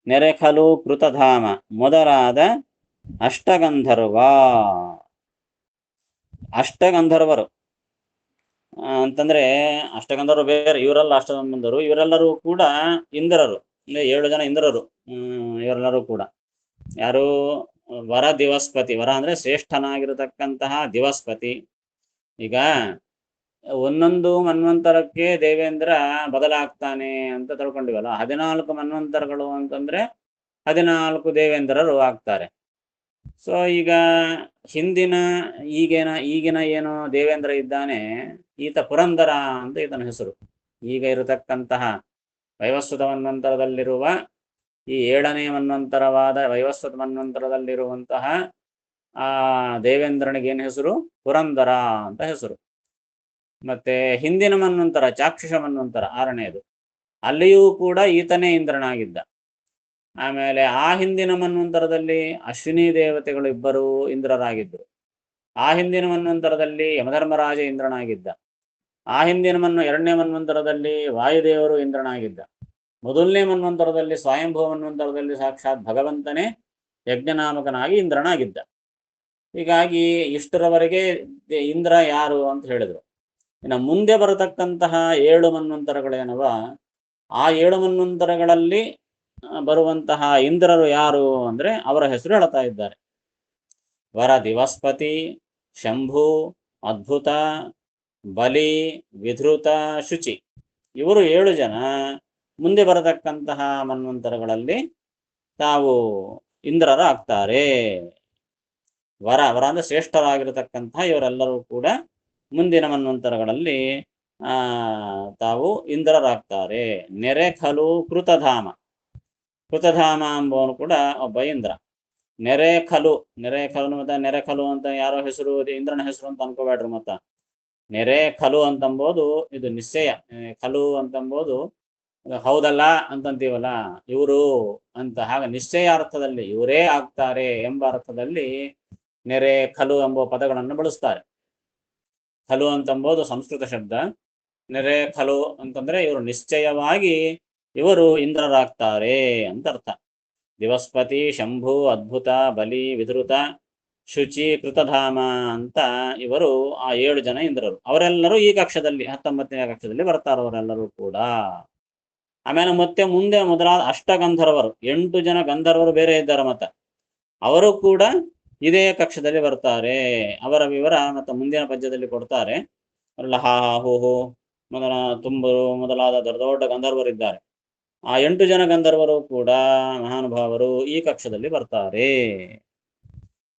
ನೆರೆಖಲು, ಕೃತಧಾಮ ಮೊದಲಾದ ಅಷ್ಟಗಂಧರ್ವ. ಅಷ್ಟಗಂಧರ್ವರು ಅಂತಂದ್ರೆ ಅಷ್ಟಗಂಧರ್ವರು ಬೇರೆ, ಇವರೆಲ್ಲ ಅಷ್ಟಗಂಧರ್ವರು. ಇವರೆಲ್ಲರೂ ಕೂಡ ಇಂದ್ರರು, ಅಂದ್ರೆ 7 ಜನ ಇಂದ್ರರು. ಇವರೆಲ್ಲರೂ ಕೂಡ ಯಾರು? ವರ ದಿವಸ್ಪತಿ. ವರ ಅಂದ್ರೆ ಶ್ರೇಷ್ಠನಾಗಿರತಕ್ಕಂತಹ ದಿವಸ್ಪತಿ. ಈಗ ಒಂದೊಂದು ಮನ್ವಂತರಕ್ಕೆ ದೇವೇಂದ್ರ ಬದಲಾಗ್ತಾನೆ ಅಂತ ತಿಳ್ಕೊಂಡಿವಲ್ಲ, 14 ಮನ್ವಂತರಗಳು ಅಂತಂದ್ರೆ 14 ದೇವೇಂದ್ರರು ಆಗ್ತಾರೆ. ಸೊ ಈಗ ಹಿಂದಿನ ಈಗಿನ ಏನು ದೇವೇಂದ್ರ ಇದ್ದಾನೆ, ಈತ ಪುರಂದರ ಅಂತ ಈತನ ಹೆಸರು. ಈಗ ಇರತಕ್ಕಂತಹ ವೈವಸ್ವತ ಮನ್ವಂತರದಲ್ಲಿರುವ ಈ 7ನೇ ಮನ್ವಂತರವಾದ ವೈವಸ್ವತ ಮನ್ವಂತರದಲ್ಲಿರುವಂತಹ ಆ ದೇವೇಂದ್ರನಿಗೆ ಏನು ಹೆಸರು? ಪುರಂದರ ಅಂತ ಹೆಸರು. ಮತ್ತೆ ಹಿಂದಿನ ಮನ್ವಂತರ ಚಾಕ್ಷುಷ ಮನ್ವಂತರ 6ನೇದು, ಅಲ್ಲಿಯೂ ಕೂಡ ಈತನೇ ಇಂದ್ರನಾಗಿದ್ದ. ಆಮೇಲೆ ಆ ಹಿಂದಿನ ಮನ್ವಂತರದಲ್ಲಿ ಅಶ್ವಿನಿ ದೇವತೆಗಳು ಇಬ್ಬರು ಇಂದ್ರರಾಗಿದ್ದರು. ಆ ಹಿಂದಿನ ಮನ್ವಂತರದಲ್ಲಿ ಯಮಧರ್ಮರಾಜ ಇಂದ್ರನಾಗಿದ್ದ. ಆ ಹಿಂದಿನ 2ನೇ ಮನ್ವಂತರದಲ್ಲಿ ವಾಯುದೇವರು ಇಂದ್ರನಾಗಿದ್ದ. ಮೊದಲನೇ ಮನ್ವಂತರದಲ್ಲಿ ಸ್ವಯಂಭವ ಮನ್ವಂತರದಲ್ಲಿ ಸಾಕ್ಷಾತ್ ಭಗವಂತನೇ ಯಜ್ಞನಾಮಕನಾಗಿ ಇಂದ್ರನಾಗಿದ್ದ. ಹೀಗಾಗಿ ಇಷ್ಟರವರೆಗೆ ಇಂದ್ರ ಯಾರು ಅಂತ ಹೇಳಿದ್ರು. ಇನ್ನು ಮುಂದೆ ಬರತಕ್ಕಂತಹ 7 ಮನ್ವಂತರಗಳೇನವ, ಆ 7 ಮನ್ವಂತರಗಳಲ್ಲಿ ಬರುವಂತಹ ಇಂದ್ರರು ಯಾರು ಅಂದ್ರೆ ಅವರ ಹೆಸರು ಹೇಳ್ತಾ ಇದ್ದಾರೆ. ವರ ದಿವಸ್ಪತಿ, ಶಂಭು, ಅದ್ಭುತ, ಬಲಿ, ವಿಧೃತ, ಶುಚಿ. ಇವರು 7 ಜನ ಮುಂದೆ ಬರತಕ್ಕಂತಹ ಮನ್ವಂತರಗಳಲ್ಲಿ ತಾವು ಇಂದ್ರರಾಗ್ತಾರೆ. ವರ ಅಂದ್ರೆ ಶ್ರೇಷ್ಠರಾಗಿರತಕ್ಕಂತಹ ಇವರೆಲ್ಲರೂ ಕೂಡ ಮುಂದಿನ ಮನ್ವಂತರಗಳಲ್ಲಿ ತಾವು ಇಂದ್ರರಾಗ್ತಾರೆ. ನೆರೆ ಖಲು ಕೃತಧಾಮ. ಕೃತಧಾಮ ಎಂಬವನು ಕೂಡ ಒಬ್ಬ ಇಂದ್ರ. ನೆರೆ ಖಲು ಮತ್ತೆ ನೆರೆ ಖಲು ಅಂತ ಯಾರೋ ಹೆಸರು ಇಂದ್ರನ ಹೆಸರು ಅಂತ ಅನ್ಕೋಬೇಡ್ರಿ. ಮತ್ತ ನೆರೆ ಖಲು ಅಂತಂಬೋದು ಇದು ನಿಶ್ಚಯ. ಖಲು ಅಂತಂಬೋದು ಹೌದಲ್ಲ ಅಂತಂತೀವಲ್ಲ, ಇವರು ಅಂತ. ಹಾಗೆ ನಿಶ್ಚಯ ಅರ್ಥದಲ್ಲಿ ಇವರೇ ಆಗ್ತಾರೆ ಎಂಬ ಅರ್ಥದಲ್ಲಿ ನೆರೆ ಖಲು ಎಂಬ ಪದಗಳನ್ನು ಬಳಸ್ತಾರೆ. ಖಲು ಅಂತಂಬೋದು ಸಂಸ್ಕೃತ ಶಬ್ದ. ನೆರೆ ಖಲು ಅಂತಂದ್ರೆ ಇವರು ನಿಶ್ಚಯವಾಗಿ ಇವರು ಇಂದ್ರರಾಗ್ತಾರೆ ಅಂತ ಅರ್ಥ. ದಿವಸ್ಪತಿ, ಶಂಭು, ಅದ್ಭುತ, ಬಲಿ, ವಿಧೃತ, ಶುಚಿ, ಕೃತಧಾಮ ಅಂತ ಇವರು ಆ 7 ಜನ ಇಂದ್ರರು. ಅವರೆಲ್ಲರೂ ಈ ಕಕ್ಷದಲ್ಲಿ 19ನೇ ಕಕ್ಷದಲ್ಲಿ ಬರ್ತಾರೆ ಅವರೆಲ್ಲರೂ ಕೂಡ. ಆಮೇಲೆ ಮತ್ತೆ ಮುಂದೆ ಮೊದಲಾದ ಅಷ್ಟಗಂಧರ್ವರು, 8 ಜನ ಗಂಧರ್ವರು ಬೇರೆ ಇದ್ದಾರೆ. ಮತ್ತೆ ಅವರು ಕೂಡ ಇದೇ ಕಕ್ಷದಲ್ಲಿ ಬರ್ತಾರೆ. ಅವರ ವಿವರ ಮತ್ತೆ ಮುಂದಿನ ಪದ್ಯದಲ್ಲಿ ಕೊಡ್ತಾರೆ. ಅವರೆಲ್ಲ ಹಾ ಹಾ ಹೋ ಹೋ ತುಂಬರು ಮೊದಲಾದ ದೊಡ್ಡ ದೊಡ್ಡ ಗಂಧರ್ವರಿದ್ದಾರೆ. ಆ 8 ಜನ ಗಂಧರ್ವರು ಕೂಡ ಮಹಾನುಭಾವರು ಈ ಕಕ್ಷದಲ್ಲಿ ಬರ್ತಾರೆ.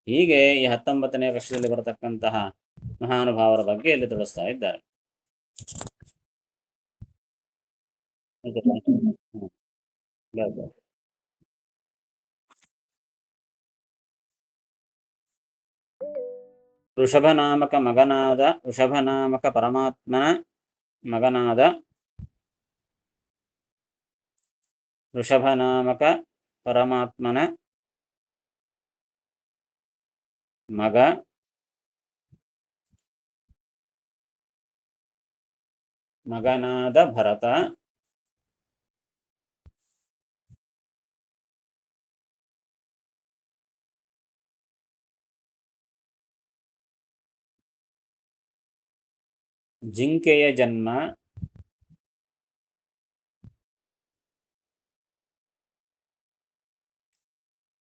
ಹೀಗೆ ಈ 19ನೇ ಕಕ್ಷದಲ್ಲಿ ಬರತಕ್ಕಂತಹ ಮಹಾನುಭಾವರ ಬಗ್ಗೆ ಇಲ್ಲಿ ತಿಳಿಸ್ತಾ ಇದ್ದಾರೆ. ಋಷಭನಾಮಕ ಮಗನಾದ ಋಷಭನಾಮಕ ಪರಮಾತ್ಮನ ಮಗನಾದ ಋಷಭನಾಮಕ ಪರಮಾತ್ಮನ ಮಗ ಮಗನಾದ ಭರತ ಜಿಂಕೆಯ ಜನ್ಮ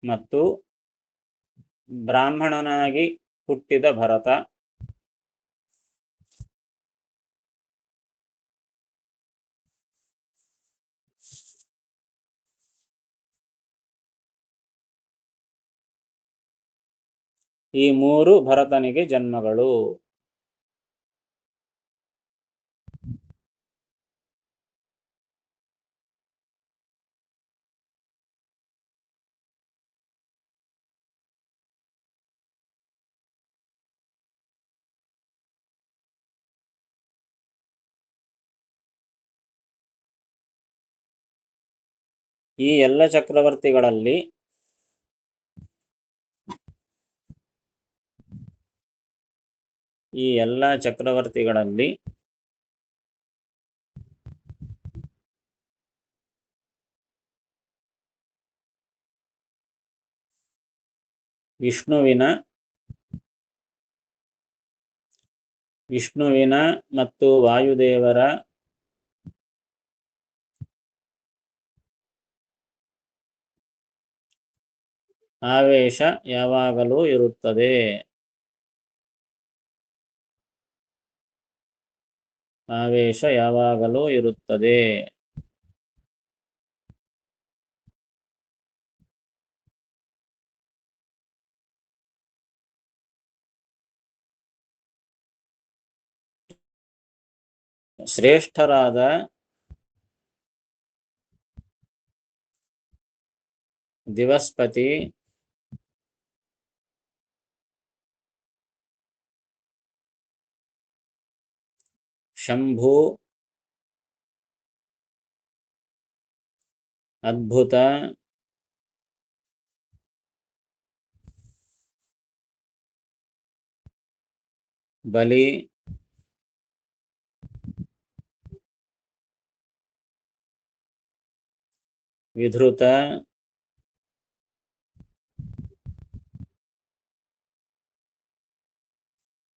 ಮತ್ತು ಬ್ರಾಹ್ಮಣನಾಗಿ ಹುಟ್ಟಿದ ಭರತ ಈ 3 ಭರತನಿಗೆ ಜನ್ಮಗಳು. ಈ ಎಲ್ಲ ಚಕ್ರವರ್ತಿಗಳಲ್ಲಿ ವಿಷ್ಣುವಿನ ಮತ್ತು ವಾಯುದೇವರ ಆವೇಶ ಯಾವಾಗಲೂ ಇರುತ್ತದೆ. ಶ್ರೇಷ್ಠರಾದ ದಿವಸ್ಪತಿ, ಶಂಭು, ಅದ್ಭುತ, ಬಲಿ, ವಿಧೃತ,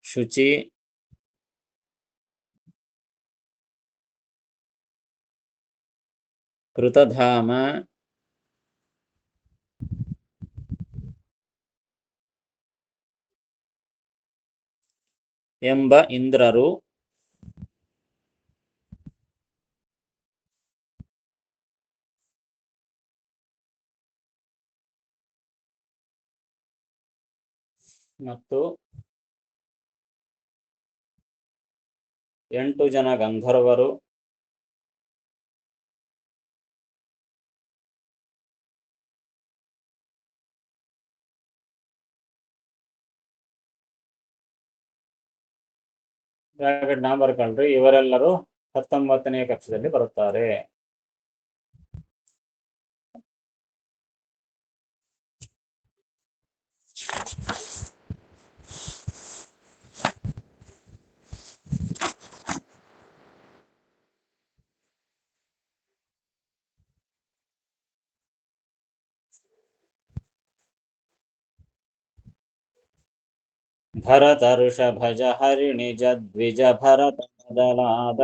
ಶುಚಿ, ಕೃತಧಾಮ, ಎಂಬ ಇಂದ್ರರು ಮತ್ತು 8 ಜನ ಗಂಧರ್ವರು, 9 ಬರ್ಕೊಂಡ್ರಿ. ಇವರೆಲ್ಲರೂ 19ನೇ ಕಕ್ಷದಲ್ಲಿ ಬರುತ್ತಾರೆ. ಭರತ ಋಷಭಜ ಹರಿಣಿಜ ದ್ವಿಜ ಭರತ ಮೊದಲಾದ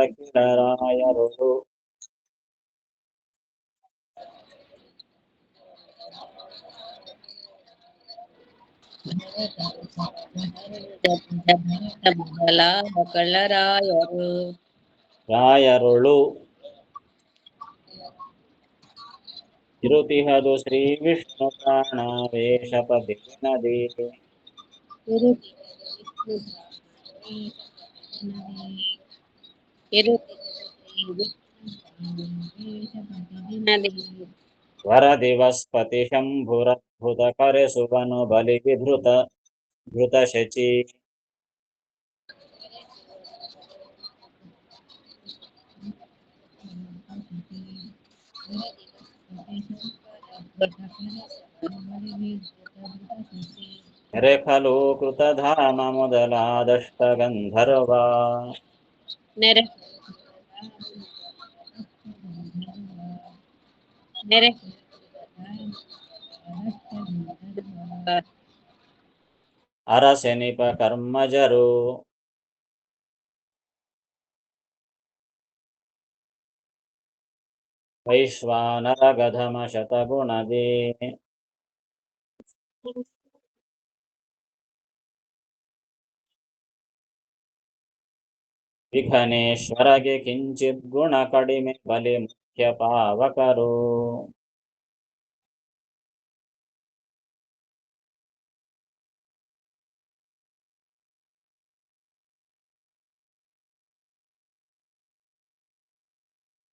ಕಿಳರಾಯರು ರಾಯರುಳು ಇರುತಿಹದು ಶ್ರೀ ವಿಷ್ಣು ಪ್ರಾಣವೇಶಪತಿ ನದಿ ವರದಿವಸ್ಪತಿ ಶಂಭುರದ್ಭುತ ಕರೆಸುವನು ಬಲಿ ವಿಧೃತ ಧೃತ ಶಚಿ ರೆಖಲು ಕೃತಧಾಮ ಮೊದಲಾದಷ್ಟ ಗಂಧರ್ವ ಅರಸೆನಿಪ ಕರ್ಮಜರು ವೈಶ್ವಾನರ ಗಧಮ ಶತಗುಣದಿ ವಿಘ್ನೇಶ್ವರಗೆ ಕಿಂಚಿತ್ ಗುಣ ಕಡಿಮೆ ಬಲಿ ಮುಖ್ಯ ಪಾವಕರು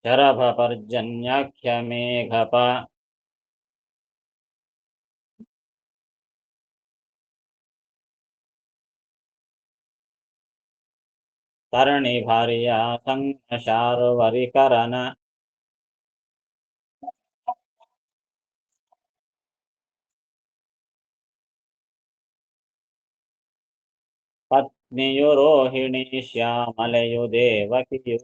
ಶರಭ ಪರ್ಜನ್ಯಾಖ್ಯ ಮೇಘಪ ತರಣಿ ಭಾರ್ಯ ಸಂಘ ಶಾರ್ವರಿಕರನ ಪತ್ನಿಯು ರೋಹಿಣಿ ಶ್ಯಾಮಲೆಯು ದೇವಕಿಯು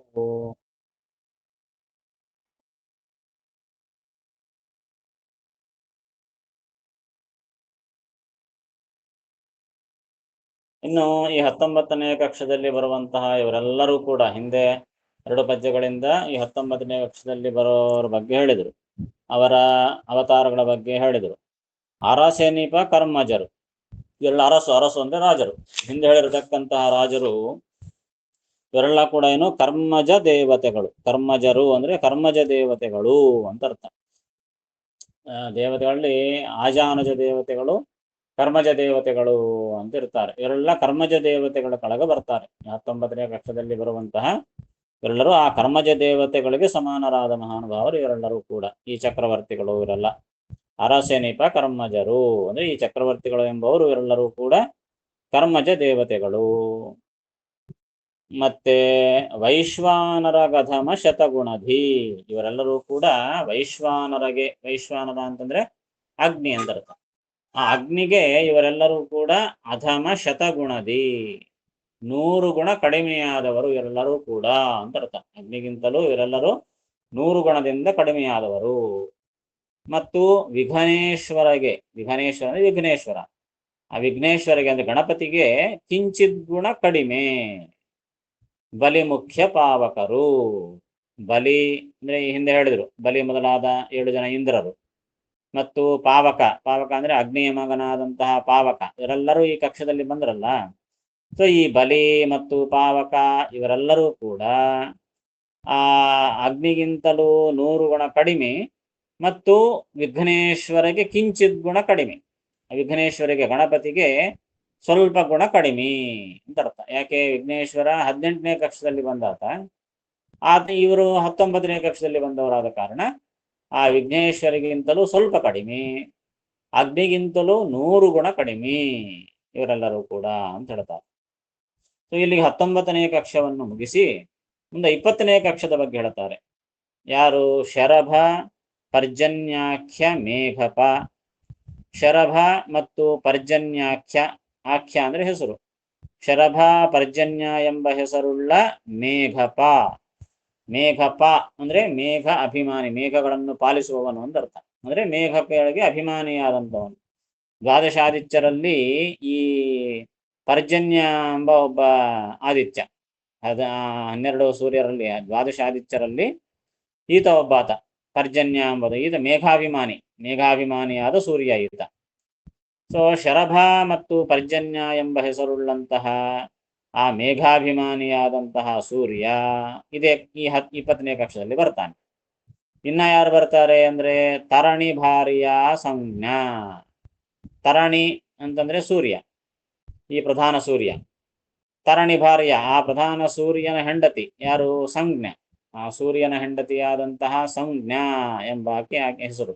ಇನ್ನು ಈ 19ನೇ ಕಕ್ಷದಲ್ಲಿ ಬರುವಂತಹ ಇವರೆಲ್ಲರೂ ಕೂಡ ಹಿಂದೆ 2 ಪದ್ಯಗಳಿಂದ ಈ 19ನೇ ಕಕ್ಷದಲ್ಲಿ ಬರೋರ ಬಗ್ಗೆ ಹೇಳಿದರು, ಅವರ ಅವತಾರಗಳ ಬಗ್ಗೆ ಹೇಳಿದರು. ಅರಸೆನಿಪ ಕರ್ಮಜರು, ಎಲ್ಲ ಅರಸು ಅಂದ್ರೆ ರಾಜರು. ಹಿಂದೆ ಹೇಳಿರತಕ್ಕಂತಹ ರಾಜರು ಇವರೆಲ್ಲ ಕೂಡ ಏನು ಕರ್ಮಜ ದೇವತೆಗಳು. ಕರ್ಮಜರು ಅಂದ್ರೆ ಕರ್ಮಜ ದೇವತೆಗಳು ಅಂತ ಅರ್ಥ. ದೇವತೆಗಳಲ್ಲಿ ಆಜಾನಜ ದೇವತೆಗಳು, ಕರ್ಮಜ ದೇವತೆಗಳು ಅಂತ ಇರ್ತಾರೆ. ಇವರೆಲ್ಲ ಕರ್ಮಜ ದೇವತೆಗಳ ಕೆಳಗೆ ಬರ್ತಾರೆ. 19ನೇ ಕಕ್ಷದಲ್ಲಿ ಬರುವಂತಹ ಇವರೆಲ್ಲರೂ ಆ ಕರ್ಮಜ ದೇವತೆಗಳಿಗೆ ಸಮಾನರಾದ ಮಹಾನುಭಾವರು ಇವರೆಲ್ಲರೂ ಕೂಡ. ಈ ಚಕ್ರವರ್ತಿಗಳು ಇವರೆಲ್ಲ ಅರಸೆನಿಪ ಕರ್ಮಜರು ಅಂದ್ರೆ ಈ ಚಕ್ರವರ್ತಿಗಳು ಎಂಬವರು ಇವರೆಲ್ಲರೂ ಕೂಡ ಕರ್ಮಜ ದೇವತೆಗಳು. ಮತ್ತೆ ವೈಶ್ವಾನರ ಗಧಮ ಶತಗುಣಧಿ, ಇವರೆಲ್ಲರೂ ಕೂಡ ವೈಶ್ವಾನರಗೆ, ವೈಶ್ವಾನರ ಅಂತಂದ್ರೆ ಅಗ್ನಿ ಅಂದರ್ಥ. ಆ ಅಗ್ನಿಗೆ ಇವರೆಲ್ಲರೂ ಕೂಡ ಅಧಮ ಶತಗುಣದಿ, 100 ಗುಣ ಕಡಿಮೆಯಾದವರು ಇವರೆಲ್ಲರೂ ಕೂಡ ಅಂತ ಅರ್ಥ. ಅಗ್ನಿಗಿಂತಲೂ ಇವರೆಲ್ಲರೂ 100 ಗುಣದಿಂದ ಕಡಿಮೆಯಾದವರು. ಮತ್ತು ವಿಘ್ನೇಶ್ವರಗೆ, ವಿಘ್ನೇಶ್ವರ ಅಂದ್ರೆ ವಿಘ್ನೇಶ್ವರ, ಆ ವಿಘ್ನೇಶ್ವರಗೆ ಅಂದ್ರೆ ಗಣಪತಿಗೆ ಕಿಂಚಿತ್ ಗುಣ ಕಡಿಮೆ. ಬಲಿ ಮುಖ್ಯ ಪಾವಕರು, ಬಲಿ ಅಂದ್ರೆ ಹಿಂದೆ ಹೇಳಿದ್ರು, ಬಲಿ ಮೊದಲಾದ 7 ಜನ ಇಂದ್ರರು ಮತ್ತು ಪಾವಕ, ಪಾವಕ ಅಂದ್ರೆ ಅಗ್ನಿಯ ಮಗನಾದಂತಹ ಪಾವಕ, ಇವರೆಲ್ಲರೂ ಈ ಕಕ್ಷದಲ್ಲಿ ಬಂದ್ರಲ್ಲ. ಸೊ ಈ ಬಲಿ ಮತ್ತು ಪಾವಕ ಇವರೆಲ್ಲರೂ ಕೂಡ ಆ ಅಗ್ನಿಗಿಂತಲೂ 100 ಗುಣ ಕಡಿಮೆ ಮತ್ತು ವಿಘ್ನೇಶ್ವರಗೆ ಕಿಂಚಿತ್ ಗುಣ ಕಡಿಮೆ. ವಿಘ್ನೇಶ್ವರಿಗೆ ಗಣಪತಿಗೆ ಸ್ವಲ್ಪ ಗುಣ ಕಡಿಮೆ ಅಂತ ಅರ್ಥ. ಯಾಕೆ ವಿಘ್ನೇಶ್ವರ 18ನೇ ಕಕ್ಷದಲ್ಲಿ ಬಂದಾತ, ಇವರು 19ನೇ ಕಕ್ಷದಲ್ಲಿ ಬಂದವರಾದ ಕಾರಣ ಆ ವಿಘ್ನೇಶ್ವರಿಗಿಂತಲೂ ಸ್ವಲ್ಪ ಕಡಿಮೆ, ಅಗ್ನಿಗಿಂತಲೂ 100 ಗುಣ ಕಡಿಮೆ ಇವರೆಲ್ಲರೂ ಕೂಡ ಅಂತ ಹೇಳ್ತಾರೆ. ಸೊ ಇಲ್ಲಿಗೆ 19ನೇ ಕಕ್ಷವನ್ನು ಮುಗಿಸಿ ಮುಂದೆ 20ನೇ ಕಕ್ಷದ ಬಗ್ಗೆ ಹೇಳ್ತಾರೆ. ಯಾರು? ಶರಭ ಪರ್ಜನ್ಯಾಖ್ಯ ಮೇಘಪ. ಶರಭ ಮತ್ತು ಪರ್ಜನ್ಯಾಖ್ಯ, ಆಖ್ಯ ಅಂದ್ರೆ ಹೆಸರು. ಶರಭ ಪರ್ಜನ್ಯ ಎಂಬ ಹೆಸರುಳ್ಳ ಮೇಘಪ. ಮೇಘಪ ಅಂದ್ರೆ ಮೇಘ ಅಭಿಮಾನಿ, ಮೇಘಗಳನ್ನು ಪಾಲಿಸುವವನು ಅಂತ ಅರ್ಥ. ಅಂದ್ರೆ ಮೇಘಗಳಿಗೆ ಅಭಿಮಾನಿಯಾದಂಥವನು. ದ್ವಾದಶಾದಿತ್ಯರಲ್ಲಿ ಈ ಪರ್ಜನ್ಯ ಎಂಬ ಒಬ್ಬ ಆದಿತ್ಯ, 12 ಸೂರ್ಯರಲ್ಲಿ ದ್ವಾದಶಾದಿತ್ಯರಲ್ಲಿ ಈತ ಒಬ್ಬಾತ ಪರ್ಜನ್ಯ ಎಂಬುದು. ಈತ ಮೇಘಾಭಿಮಾನಿಯಾದ ಸೂರ್ಯ ಈತ. ಸೊ ಶರಭ ಮತ್ತು ಪರ್ಜನ್ಯ ಎಂಬ ಹೆಸರುಳ್ಳಂತಹ ಆ ಮೇಘಾಭಿಮಾನಿಯಾದಂತಹ ಸೂರ್ಯ ಇದೇ ಈ 20ನೇ ಕಕ್ಷದಲ್ಲಿ ಬರ್ತಾನೆ. ಇನ್ನ ಯಾರು ಬರ್ತಾರೆ ಅಂದ್ರೆ ತರಣಿ ಭಾರ್ಯ ಸಂಜ್ಞಾ. ತರಣಿ ಅಂತಂದ್ರೆ ಸೂರ್ಯ, ಈ ಪ್ರಧಾನ ಸೂರ್ಯ. ತರಣಿ ಭಾರ್ಯ, ಆ ಪ್ರಧಾನ ಸೂರ್ಯನ ಹೆಂಡತಿ ಯಾರು? ಸಂಜ್ಞಾ. ಆ ಸೂರ್ಯನ ಹೆಂಡತಿಯಾದಂತಹ ಸಂಜ್ಞಾ ಎಂಬ ಆಕೆ ಹೆಸರು.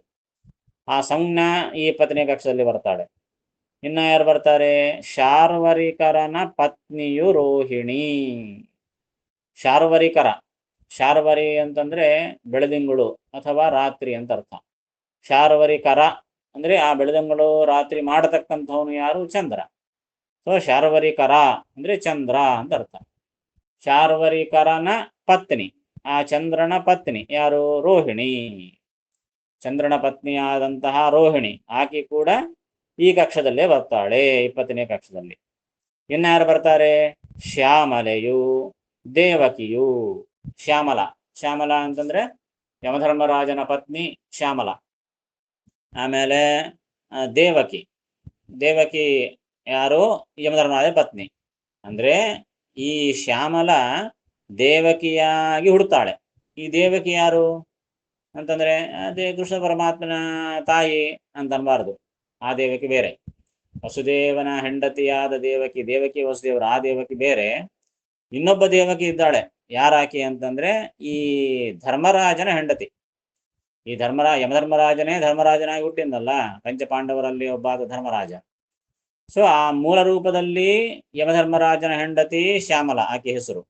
ಆ ಸಂಜ್ಞಾ ಈ 20ನೇ ಕಕ್ಷದಲ್ಲಿ ಬರ್ತಾಳೆ. ಇನ್ನ ಯಾರು ಬರ್ತಾರೆ? ಶಾರ್ವರಿಕರನ ಪತ್ನಿಯು ರೋಹಿಣಿ. ಶಾರ್ವರಿಕರ, ಶಾರ್ವರಿ ಅಂತಂದ್ರೆ ಬೆಳದಿಂಗಳು ಅಥವಾ ರಾತ್ರಿ ಅಂತ ಅರ್ಥ. ಶಾರ್ವರಿಕರ ಅಂದ್ರೆ ಆ ಬೆಳದಿಂಗಳು ರಾತ್ರಿ ಮಾಡತಕ್ಕಂಥವನು ಯಾರು? ಚಂದ್ರ. ಸೊ ಶಾರ್ವರಿಕರ ಅಂದ್ರೆ ಚಂದ್ರ ಅಂತ ಅರ್ಥ. ಶಾರ್ವರಿಕರನ ಪತ್ನಿ, ಆ ಚಂದ್ರನ ಪತ್ನಿ ಯಾರು? ರೋಹಿಣಿ. ಚಂದ್ರನ ಪತ್ನಿಯಾದಂತಹ ರೋಹಿಣಿ ಆಕೆ ಕೂಡ ಈ ಕಕ್ಷದಲ್ಲೇ ಬರ್ತಾಳೆ, 20ನೇ ಕಕ್ಷದಲ್ಲಿ. ಇನ್ಯಾರು ಬರ್ತಾರೆ? ಶ್ಯಾಮಲೆಯು, ದೇವಕಿಯು. ಶ್ಯಾಮಲ, ಶ್ಯಾಮಲ ಅಂತಂದ್ರೆ ಯಮಧರ್ಮರಾಜನ ಪತ್ನಿ ಶ್ಯಾಮಲ. ಆಮೇಲೆ ದೇವಕಿ, ದೇವಕಿ ಯಾರು? ಯಮಧರ್ಮರಾಜನ ಪತ್ನಿ. ಅಂದ್ರೆ ಈ ಶ್ಯಾಮಲ ದೇವಕಿಯಾಗಿ ಹುಡ್ತಾಳೆ. ಈ ದೇವಕಿ ಯಾರು ಅಂತಂದ್ರೆ ಅದೇ ಕೃಷ್ಣ ಪರಮಾತ್ಮನ ತಾಯಿ ಅಂತ ಅನ್ಬಾರ್ದು, ಆ ದೇವಕಿ ಬೇರೆ. ವಸುದೇವನ ಹೆಂಡತಿಯಾದ ದೇವಕಿ, ದೇವಕಿ ವಸುದೇವರು, ಆ ದೇವಕಿ ಬೇರೆ. ಇನ್ನೊಬ್ಬ ದೇವಕಿ ಇದ್ದಾಳೆ. ಯಾರಾಕಿ ಅಂತಂದ್ರೆ ಈ ಧರ್ಮರಾಜನ ಹೆಂಡತಿ. ಈ ಯಮಧರ್ಮರಾಜನೇ ಧರ್ಮರಾಜನಾಗಿ ಹುಟ್ಟಿಂದಲ್ಲ, ಪಂಚಪಾಂಡವರಲ್ಲಿ ಒಬ್ಬಾದ ಧರ್ಮರಾಜ. ಸೊ ಆ ಮೂಲ ರೂಪದಲ್ಲಿ ಯಮಧರ್ಮರಾಜನ ಹೆಂಡತಿ ಶ್ಯಾಮಲ ಆಕೆ ಹೆಸರು.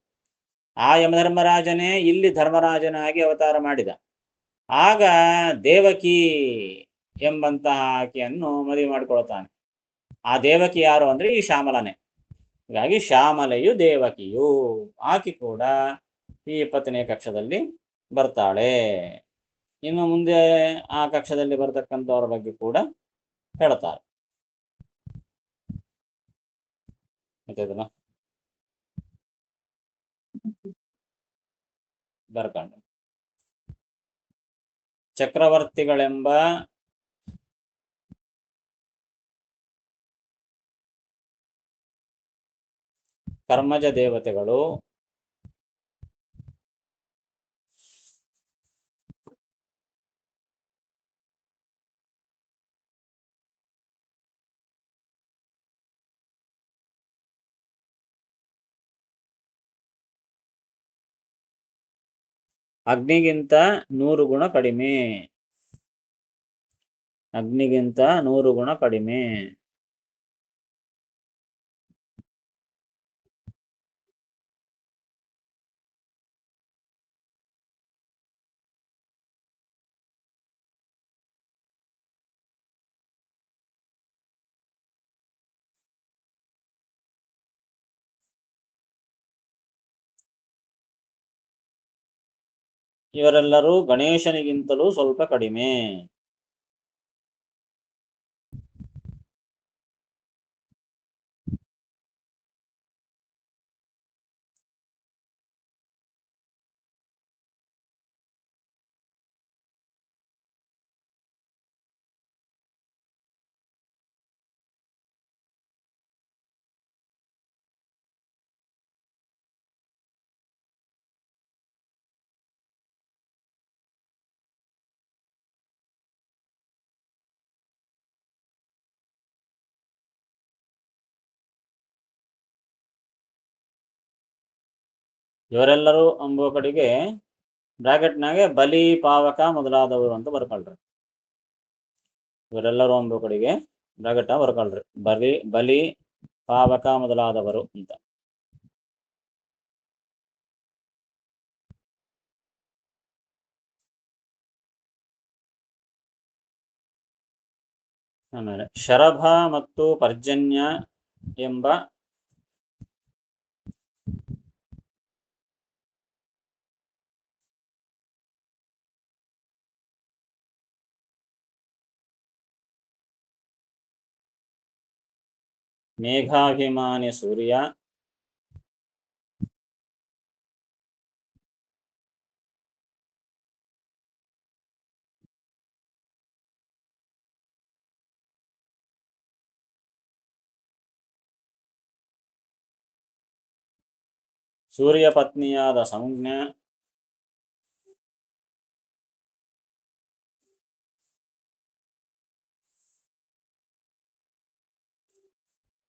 ಆ ಯಮಧರ್ಮರಾಜನೇ ಇಲ್ಲಿ ಧರ್ಮರಾಜನಾಗಿ ಅವತಾರ ಮಾಡಿದ. ಆಗ ದೇವಕಿ ಎಂಬಂತಹ ಆಕೆಯನ್ನು ಮದುವೆ ಮಾಡಿಕೊಳ್ತಾನೆ. ಆ ದೇವಕಿ ಯಾರು ಅಂದ್ರೆ ಈ ಶ್ಯಾಮಲನೇ. ಹೀಗಾಗಿ ಶ್ಯಾಮಲೆಯು ದೇವಕಿಯು, ಆಕೆ ಕೂಡ ಈ 20ನೇ ಕಕ್ಷದಲ್ಲಿ ಬರ್ತಾಳೆ. ಇನ್ನು ಮುಂದೆ ಆ ಕಕ್ಷದಲ್ಲಿ ಬರ್ತಕ್ಕಂಥವ್ರ ಬಗ್ಗೆ ಕೂಡ ಹೇಳ್ತಾರೆ. ಬರ್ಕೊಂಡು ಚಕ್ರವರ್ತಿಗಳೆಂಬ ಕರ್ಮಜ ದೇವತೆಗಳು ಅಗ್ನಿಗಿಂತ 100 ಗುಣ ಕಡಿಮೆ. ಅಗ್ನಿಗಿಂತ 100 ಗುಣ ಕಡಿಮೆ. ಇವರೆಲ್ಲರೂ ಗಣೇಶನಿಗಿಂತಲೂ ಸ್ವಲ್ಪ ಕಡಿಮೆ. ಇವರೆಲ್ಲರೂ ಎಂಬುವ ಕಡೆಗೆ ಬ್ರಾಕೆಟ್ನಾಗೆ ಬಲಿ ಪಾವಕ ಮೊದಲಾದವರು ಅಂತ ಬರ್ಕೊಳ್ರಿ. ಇವರೆಲ್ಲರೂ ಎಂಬುವ ಕಡೆಗೆ ಬ್ರಾಕೆಟ್ ಬರ್ಕೊಳ್ರಿ. ಬಲಿ ಪಾವಕ ಮೊದಲಾದವರು ಅಂತ. ಆಮೇಲೆ ಶರಭ ಮತ್ತು ಪರ್ಜನ್ಯ ಎಂಬ ಮೇಘಾಭಿಮಾನಿ ಸೂರ್ಯ, ಸೂರ್ಯ ಪತ್ನಿಯಾದ ಸಂಜ್ಞ,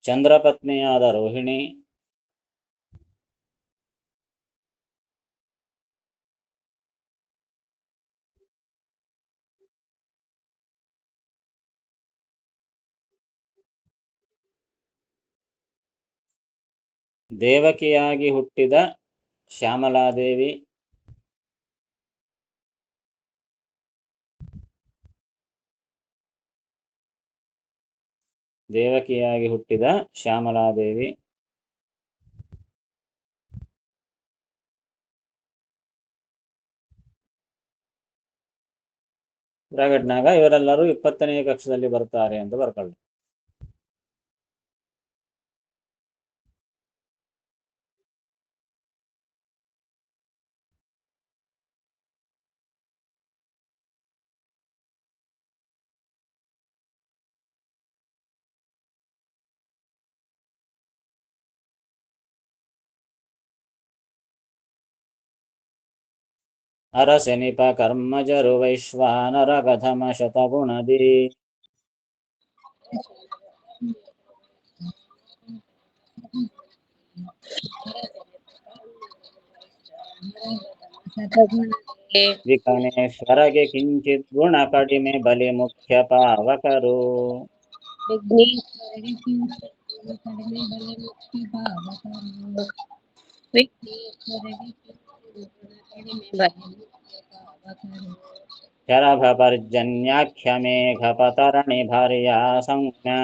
ಚಂದ್ರ ಪತ್ನಿಯಾದ ರೋಹಿಣಿ, ದೇವಕಿಯಾಗಿ ಹುಟ್ಟಿದ ಶ್ಯಾಮಲಾದೇವಿ, ದೇವಕಿಯಾಗಿ ಹುಟ್ಟಿದ ಶ್ಯಾಮಲಾದೇವಿ, ಬ್ರಾಕೆಟ್ನಾಗ ಇವರೆಲ್ಲರೂ 20ನೇ ಕಕ್ಷದಲ್ಲಿ ಬರ್ತಾರೆ ಅಂತ ಬರ್ಕೊಳ್ಳಿ. ಅರಸೆನಿಪ ಕರ್ಮಜರು ವೈಶ್ವಾನರ ಕಥಮ ಶತಗುಣದಿ, ವಿಕನೇಶ್ವರಗೆ ಕಿಂಚಿತ್ ಗುಣ ಕಡಿಮೆ ಬಲಿ ಮುಖ್ಯ ಪಾವಕರು, ಶರಭ ಪರ್ಜನ್ಯಾಖ್ಯ ಮೇಘ ಪತರಣಿ ಭಾರ್ಯಾ ಸಂಜ್ಞಾ,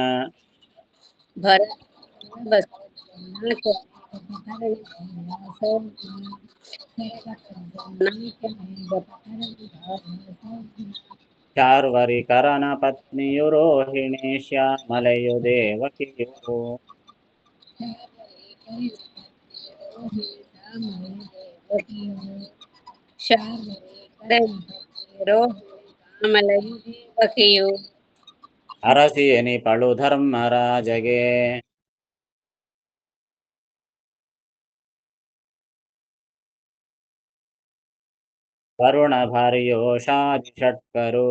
ಚಾರ್ವರಿ ಕರನ ಪತ್ನಿಯು ರೋಹಿಣಿ ಶ್ಯಾಮಲೆಯು ದೇವಕಿಯು, ಅರಸಿಯನಿ ಪಳು ಧರ್ಮರಾಜಗೆ, ವರುಣ ಭಾರ್ಯೋ ಶಾದಿ ಷಟ್ಕರು,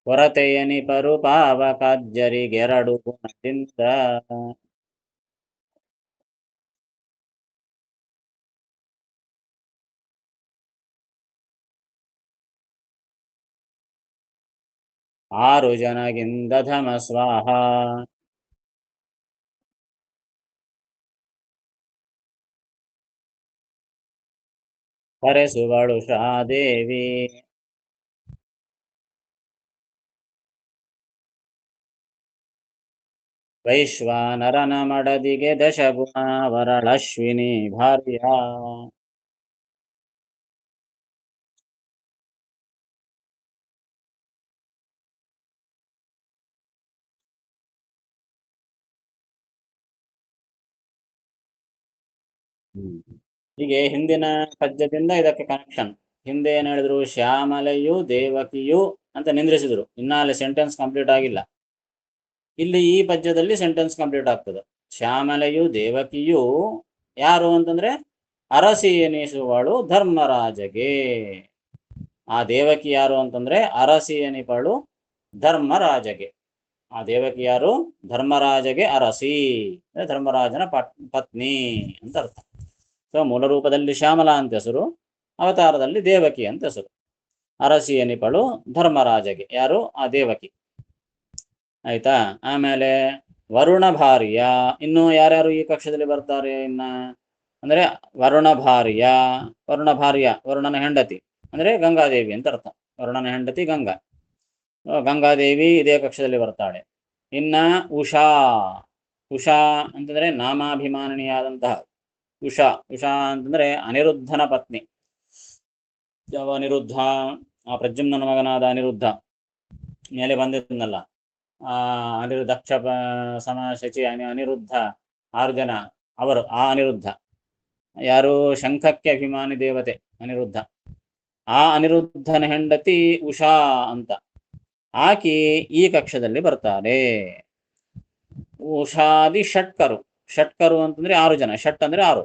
ಕೊರತೆಯನಿ ಪರು ಪಾವಕಾಜ್ಯರಿಗೆರಡು ಗುಣದಿಂದ, ಆರು ಜನಗಿಂದಧಮ ಸ್ವಾಹ, ಹರೆಸುವಳು ಶಾದೇವಿ, ವೈಶ್ವಾನರನ ಮಡದಿಗೆ ದಶಗುಣ ವರಳಶ್ವಿನಿ ಭಾರ್ಯಾ, ಹೀಗೆ ಹಿಂದಿನ ಪದ್ಯದಿಂದ ಇದಕ್ಕೆ ಕನೆಕ್ಷನ್. ಹಿಂದೆ ಏನ್ ಹೇಳಿದ್ರು? ಶ್ಯಾಮಲೆಯು ದೇವಕಿಯು ಅಂತ ನಿಂದ್ರಿಸಿದ್ರು. ಇನ್ನ ಅಲ್ಲಿ ಸೆಂಟೆನ್ಸ್ ಕಂಪ್ಲೀಟ್ ಆಗಿಲ್ಲ. ಇಲ್ಲಿ ಈ ಪದ್ಯದಲ್ಲಿ ಸೆಂಟೆನ್ಸ್ ಕಂಪ್ಲೀಟ್ ಆಗ್ತದೆ. ಶ್ಯಾಮಲೆಯು ದೇವಕಿಯು ಯಾರು ಅಂತಂದ್ರೆ ಅರಸಿ ಎನಿಸುವಳು ಧರ್ಮರಾಜಗೆ. ಆ ದೇವಕಿ ಯಾರು ಅಂತಂದ್ರೆ ಅರಸಿ ಎನಿಪಳು ಧರ್ಮರಾಜಗೆ. ಆ ದೇವಕಿ ಯಾರು? ಧರ್ಮರಾಜಗೆ ಅರಸಿ, ಧರ್ಮರಾಜನ ಪತ್ನಿ ಅಂತ ಅರ್ಥ. ಸೊ ಮೂಲ ರೂಪದಲ್ಲಿ ಶ್ಯಾಮಲಾ ಅಂತ ಹೆಸರು, ಅವತಾರದಲ್ಲಿ ದೇವಕಿ ಅಂತ ಹೆಸರು. ಅರಸಿ ಎನಿಪಳು ಧರ್ಮರಾಜಗೆ, ಯಾರು? ಆ ದೇವಕಿ. ಆಯ್ತಾ? ಆಮೇಲೆ ವರುಣ ಭಾರ್ಯ, ಇನ್ನು ಯಾರ್ಯಾರು ಈ ಕಕ್ಷದಲ್ಲಿ ಬರ್ತಾರೆ ಇನ್ನ ಅಂದ್ರೆ ವರುಣ ಭಾರ್ಯ, ವರುಣನ ಹೆಂಡತಿ ಅಂದ್ರೆ ಗಂಗಾದೇವಿ ಅಂತ ಅರ್ಥ. ವರುಣನ ಹೆಂಡತಿ ಗಂಗಾ, ಗಂಗಾದೇವಿ ಇದೇ ಕಕ್ಷದಲ್ಲಿ ಬರ್ತಾಳೆ. ಇನ್ನ ಉಷಾ, ಉಷಾ ಅಂತಂದ್ರೆ ನಾಮಾಭಿಮಾನಿನಿಯಾದಂತಹ ಉಷಾ. ಉಷಾ ಅಂತಂದ್ರೆ ಅನಿರುದ್ಧನ ಪತ್ನಿ. ಯಾವ ಅನಿರುದ್ಧ? ಆ ಪ್ರದ್ಯುಮ್ನ ಮಗನಾದ ಅನಿರುದ್ಧ ಮೇಲೆ ಬಂದಿದ್ದನಲ್ಲ, ದಕ್ಷ ಶಚಿ ಅನಿರುದ್ಧ 6 ಜನ, ಅವರು ಆ ಅನಿರುದ್ಧ. ಯಾರು? ಶಂಖಕ್ಕೆ ಅಭಿಮಾನಿ ದೇವತೆ ಅನಿರುದ್ಧ. ಆ ಅನಿರುದ್ಧನ ಹೆಂಡತಿ ಉಷಾ ಅಂತ. ಆಕಿ ಈ ಕಕ್ಷದಲ್ಲಿ ಬರ್ತಾರೆ. ಉಷಾದಿ ಷಟ್ಕರು. ಷಟ್ಕರು ಅಂತಂದ್ರೆ 6 ಜನ. ಷಟ್ ಅಂದ್ರೆ 6,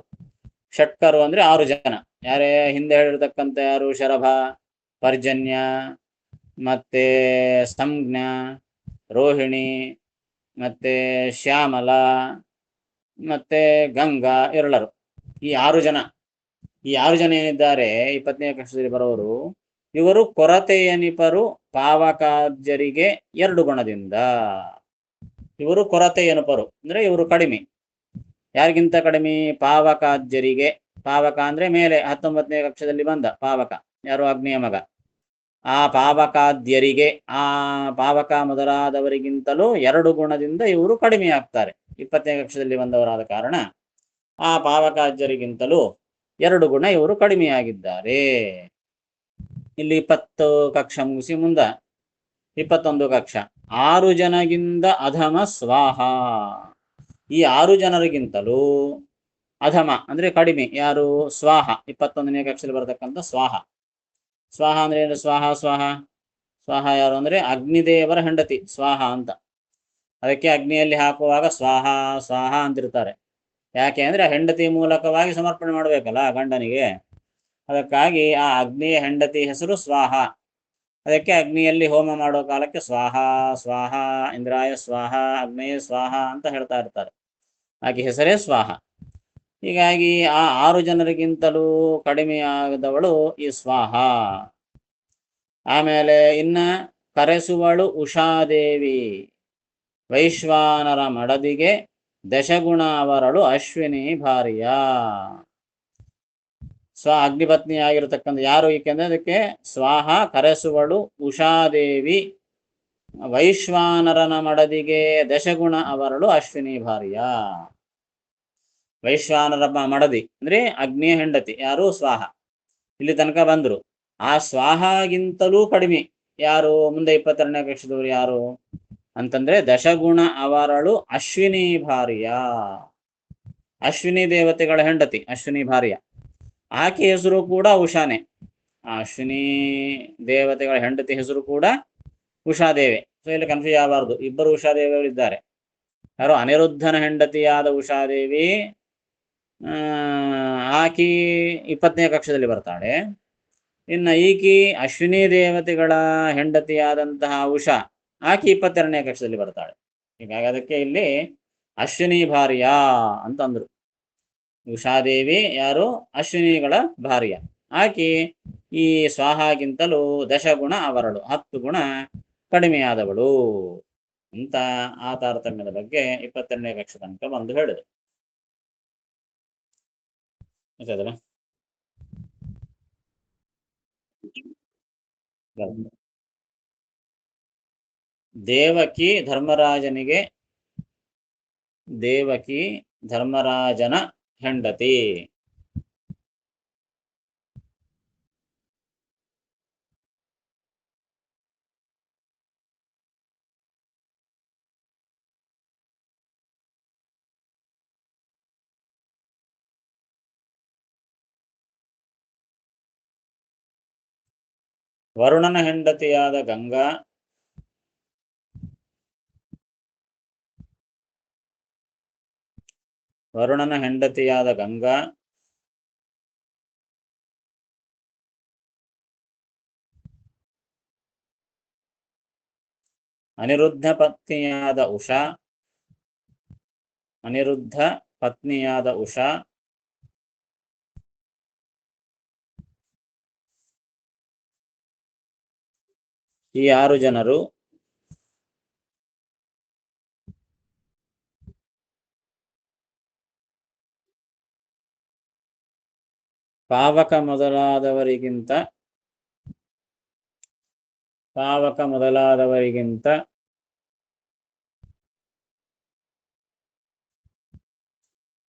ಷಟ್ಕರು ಅಂದ್ರೆ 6 ಜನ. ಯಾರೇ ಹಿಂದೆ ಹೇಳಿರ್ತಕ್ಕಂಥ ಯಾರು? ಶರಭ, ಪರ್ಜನ್ಯ, ಮತ್ತೆ ಸಂಜ್ಞ, ರೋಹಿಣಿ, ಮತ್ತೆ ಶ್ಯಾಮಲ, ಮತ್ತೆ ಗಂಗಾ, ಎರಳರು. ಈ 6 ಜನ, ಈ 6 ಜನ ಏನಿದ್ದಾರೆ 20ನೇ ಕಕ್ಷದಲ್ಲಿ ಬರೋರು, ಇವರು ಕೊರತೆಯನಿಪರು ಪಾವಕಾದ್ಯರಿಗೆ 2 ಗುಣದಿಂದ. ಇವರು ಕೊರತೆಯನಿಪರು ಅಂದ್ರೆ ಇವರು ಕಡಿಮೆ. ಯಾರಿಗಿಂತ ಕಡಿಮೆ? ಪಾವಕಾದ್ಯರಿಗೆ. ಪಾವಕ ಅಂದ್ರೆ ಮೇಲೆ 19ನೇ ಕಕ್ಷದಲ್ಲಿ ಬಂದ ಪಾವಕ, ಯಾರು? ಅಗ್ನಿಯ ಮಗ. ಆ ಪಾವಕಾದ್ಯರಿಗೆ, ಆ ಪಾವಕ ಮೊದಲಾದವರಿಗಿಂತಲೂ 2 ಗುಣದಿಂದ ಇವರು ಕಡಿಮೆ ಆಗ್ತಾರೆ. 20ನೇ ಕಕ್ಷದಲ್ಲಿ ಬಂದವರಾದ ಕಾರಣ ಆ ಪಾವಕಾದ್ಯರಿಗಿಂತಲೂ 2 ಗುಣ ಇವರು ಕಡಿಮೆಯಾಗಿದ್ದಾರೆ. ಇಲ್ಲಿ 20 ಕಕ್ಷ ಮುಗಿಸಿ ಮುಂದ 21 ಕಕ್ಷ. 6 ಜನಗಿಂತ ಅಧಮ ಸ್ವಾಹ. ಈ 6 ಜನರಿಗಿಂತಲೂ ಅಧಮ ಅಂದ್ರೆ ಕಡಿಮೆ ಯಾರು? ಸ್ವಾಹ. 21ನೇ ಕಕ್ಷದಲ್ಲಿ ಬರತಕ್ಕಂಥ ಸ್ವಾಹ. ಸ್ವಾಹ ಅಂದ್ರೆ ಏನು? ಸ್ವಾಹ ಸ್ವಾಹ ಸ್ವಾಹ ಯಾರು ಅಂದ್ರೆ ಅಗ್ನಿದೇವರ ಹೆಂಡತಿ ಸ್ವಾಹ ಅಂತ. ಅದಕ್ಕೆ ಅಗ್ನಿಯಲ್ಲಿ ಹಾಕುವಾಗ ಸ್ವಾಹ ಸ್ವಾಹ ಅಂತಿರ್ತಾರೆ. ಯಾಕೆ ಅಂದ್ರೆ ಹೆಂಡತಿ ಮೂಲಕವಾಗಿ ಸಮರ್ಪಣೆ ಮಾಡಬೇಕಲ್ಲ ಗಂಡನಿಗೆ. ಅದಕ್ಕಾಗಿ ಆ ಅಗ್ನಿಯ ಹೆಂಡತಿ ಹೆಸರು ಸ್ವಾಹ. ಅದಕ್ಕೆ ಅಗ್ನಿಯಲ್ಲಿ ಹೋಮ ಮಾಡೋ ಕಾಲಕ್ಕೆ ಸ್ವಾಹ ಸ್ವಾಹ, ಇಂದ್ರಾಯ ಸ್ವಾಹ, ಅಗ್ನೇಯ ಸ್ವಾಹ ಅಂತ ಹೇಳ್ತಾ ಇರ್ತಾರೆ. ಆಕೆ ಹೆಸರೇ ಸ್ವಾಹ. ಹೀಗಾಗಿ ಆ 6 ಜನರಿಗಿಂತಲೂ ಕಡಿಮೆಯಾದವಳು ಈ ಸ್ವಾಹ. ಆಮೇಲೆ ಇನ್ನ ಕರೆಸುವಳು ಉಷಾದೇವಿ, ವೈಶ್ವಾನರ ಮಡದಿಗೆ ದಶಗುಣ ಅವರಳು ಅಶ್ವಿನಿ ಭಾರ್ಯ. ಅಗ್ನಿಪತ್ನಿ ಆಗಿರತಕ್ಕಂಥ ಯಾರು ಏಕೆಂದ್ರೆ ಅದಕ್ಕೆ ಸ್ವಾಹ, ಕರೆಸುವಳು ಉಷಾದೇವಿ, ವೈಶ್ವಾನರನ ಮಡದಿಗೆ ದಶಗುಣ ಅವರಳು ಅಶ್ವಿನಿ ಭಾರ್ಯ. ವೈಶ್ವಾನರ ಮಡದಿ ಅಂದ್ರೆ ಅಗ್ನಿಯ ಹೆಂಡತಿ ಯಾರು? ಸ್ವಾಹ. ಇಲ್ಲಿ ತನಕ ಬಂದ್ರು. ಆ ಸ್ವಾಹಾಗಿಂತಲೂ ಕಡಿಮೆ ಯಾರು? ಮುಂದೆ 22ನೇ ಕಕ್ಷದವರು ಯಾರು ಅಂತಂದ್ರೆ ದಶಗುಣ ಅವರಳು ಅಶ್ವಿನಿ ಭಾರ್ಯ. ಅಶ್ವಿನಿ ದೇವತೆಗಳ ಹೆಂಡತಿ ಅಶ್ವಿನಿ ಭಾರ್ಯ. ಆಕೆ ಹೆಸರು ಕೂಡ ಉಷಾನೆ. ಆ ಅಶ್ವಿನಿ ದೇವತೆಗಳ ಹೆಂಡತಿ ಹೆಸರು ಕೂಡ ಉಷಾದೇವಿ. ಸೊ ಇಲ್ಲಿ ಕನ್ಫ್ಯೂಸ್ ಆಗಬಾರ್ದು, ಇಬ್ಬರು ಉಷಾದೇವಿಗಳಿದ್ದಾರೆ. ಯಾರು? ಅನಿರುದ್ಧನ ಹೆಂಡತಿಯಾದ ಉಷಾದೇವಿ, ಆಕಿ 20ನೇ ಕಕ್ಷದಲ್ಲಿ ಬರ್ತಾಳೆ. ಇನ್ನು ಈಕಿ ಅಶ್ವಿನಿ ದೇವತೆಗಳ ಹೆಂಡತಿಯಾದಂತಹ ಉಷಾ, ಆಕಿ 22ನೇ ಕಕ್ಷದಲ್ಲಿ ಬರ್ತಾಳೆ. ಹೀಗಾಗಿ ಅದಕ್ಕೆ ಇಲ್ಲಿ ಅಶ್ವಿನಿ ಭಾರ್ಯ ಅಂತಂದ್ರು. ಉಷಾದೇವಿ ಯಾರು? ಅಶ್ವಿನಿಗಳ ಭಾರ್ಯ. ಆಕಿ ಈ ಸ್ವಾಹಾಗಿಂತಲೂ ದಶಗುಣ ಅವರಳು, 10 ಗುಣ ಕಡಿಮೆಯಾದವಳು ಅಂತ ಆ ತಾರತಮ್ಯದ ಬಗ್ಗೆ 22ನೇ ಕಕ್ಷ ತನಕ ಬಂದು ಹೇಳಿದೆ. ಆಯ್ತದಲ್ಲ? ದೇವಕಿ ಧರ್ಮರಾಜನ ಹೆಂಡತಿ. ವರುಣನ ಹೆಂಡತಿಯಾದ ಗಂಗಾ, ವರುಣನ ಹೆಂಡತಿಯಾದ ಗಂಗಾ, ಅನಿರುದ್ಧ ಪತ್ನಿಯಾದ ಉಷಾ, ಅನಿರುದ್ಧ ಪತ್ನಿಯಾದ ಉಷಾ, ಈ 6 ಜನರು ಪಾವಕ ಮೊದಲಾದವರಿಗಿಂತ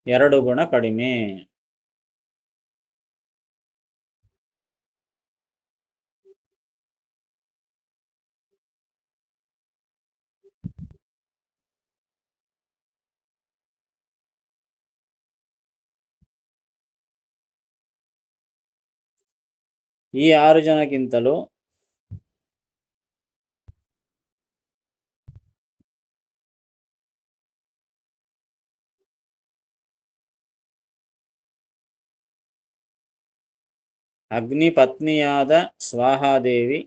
2 ಗುಣ ಕಡಿಮೆ. ಈ 6 ಜನಕ್ಕಿಂತಲೂ ಅಗ್ನಿ ಪತ್ನಿಯಾದ ಸ್ವಾಹಾದೇವಿ,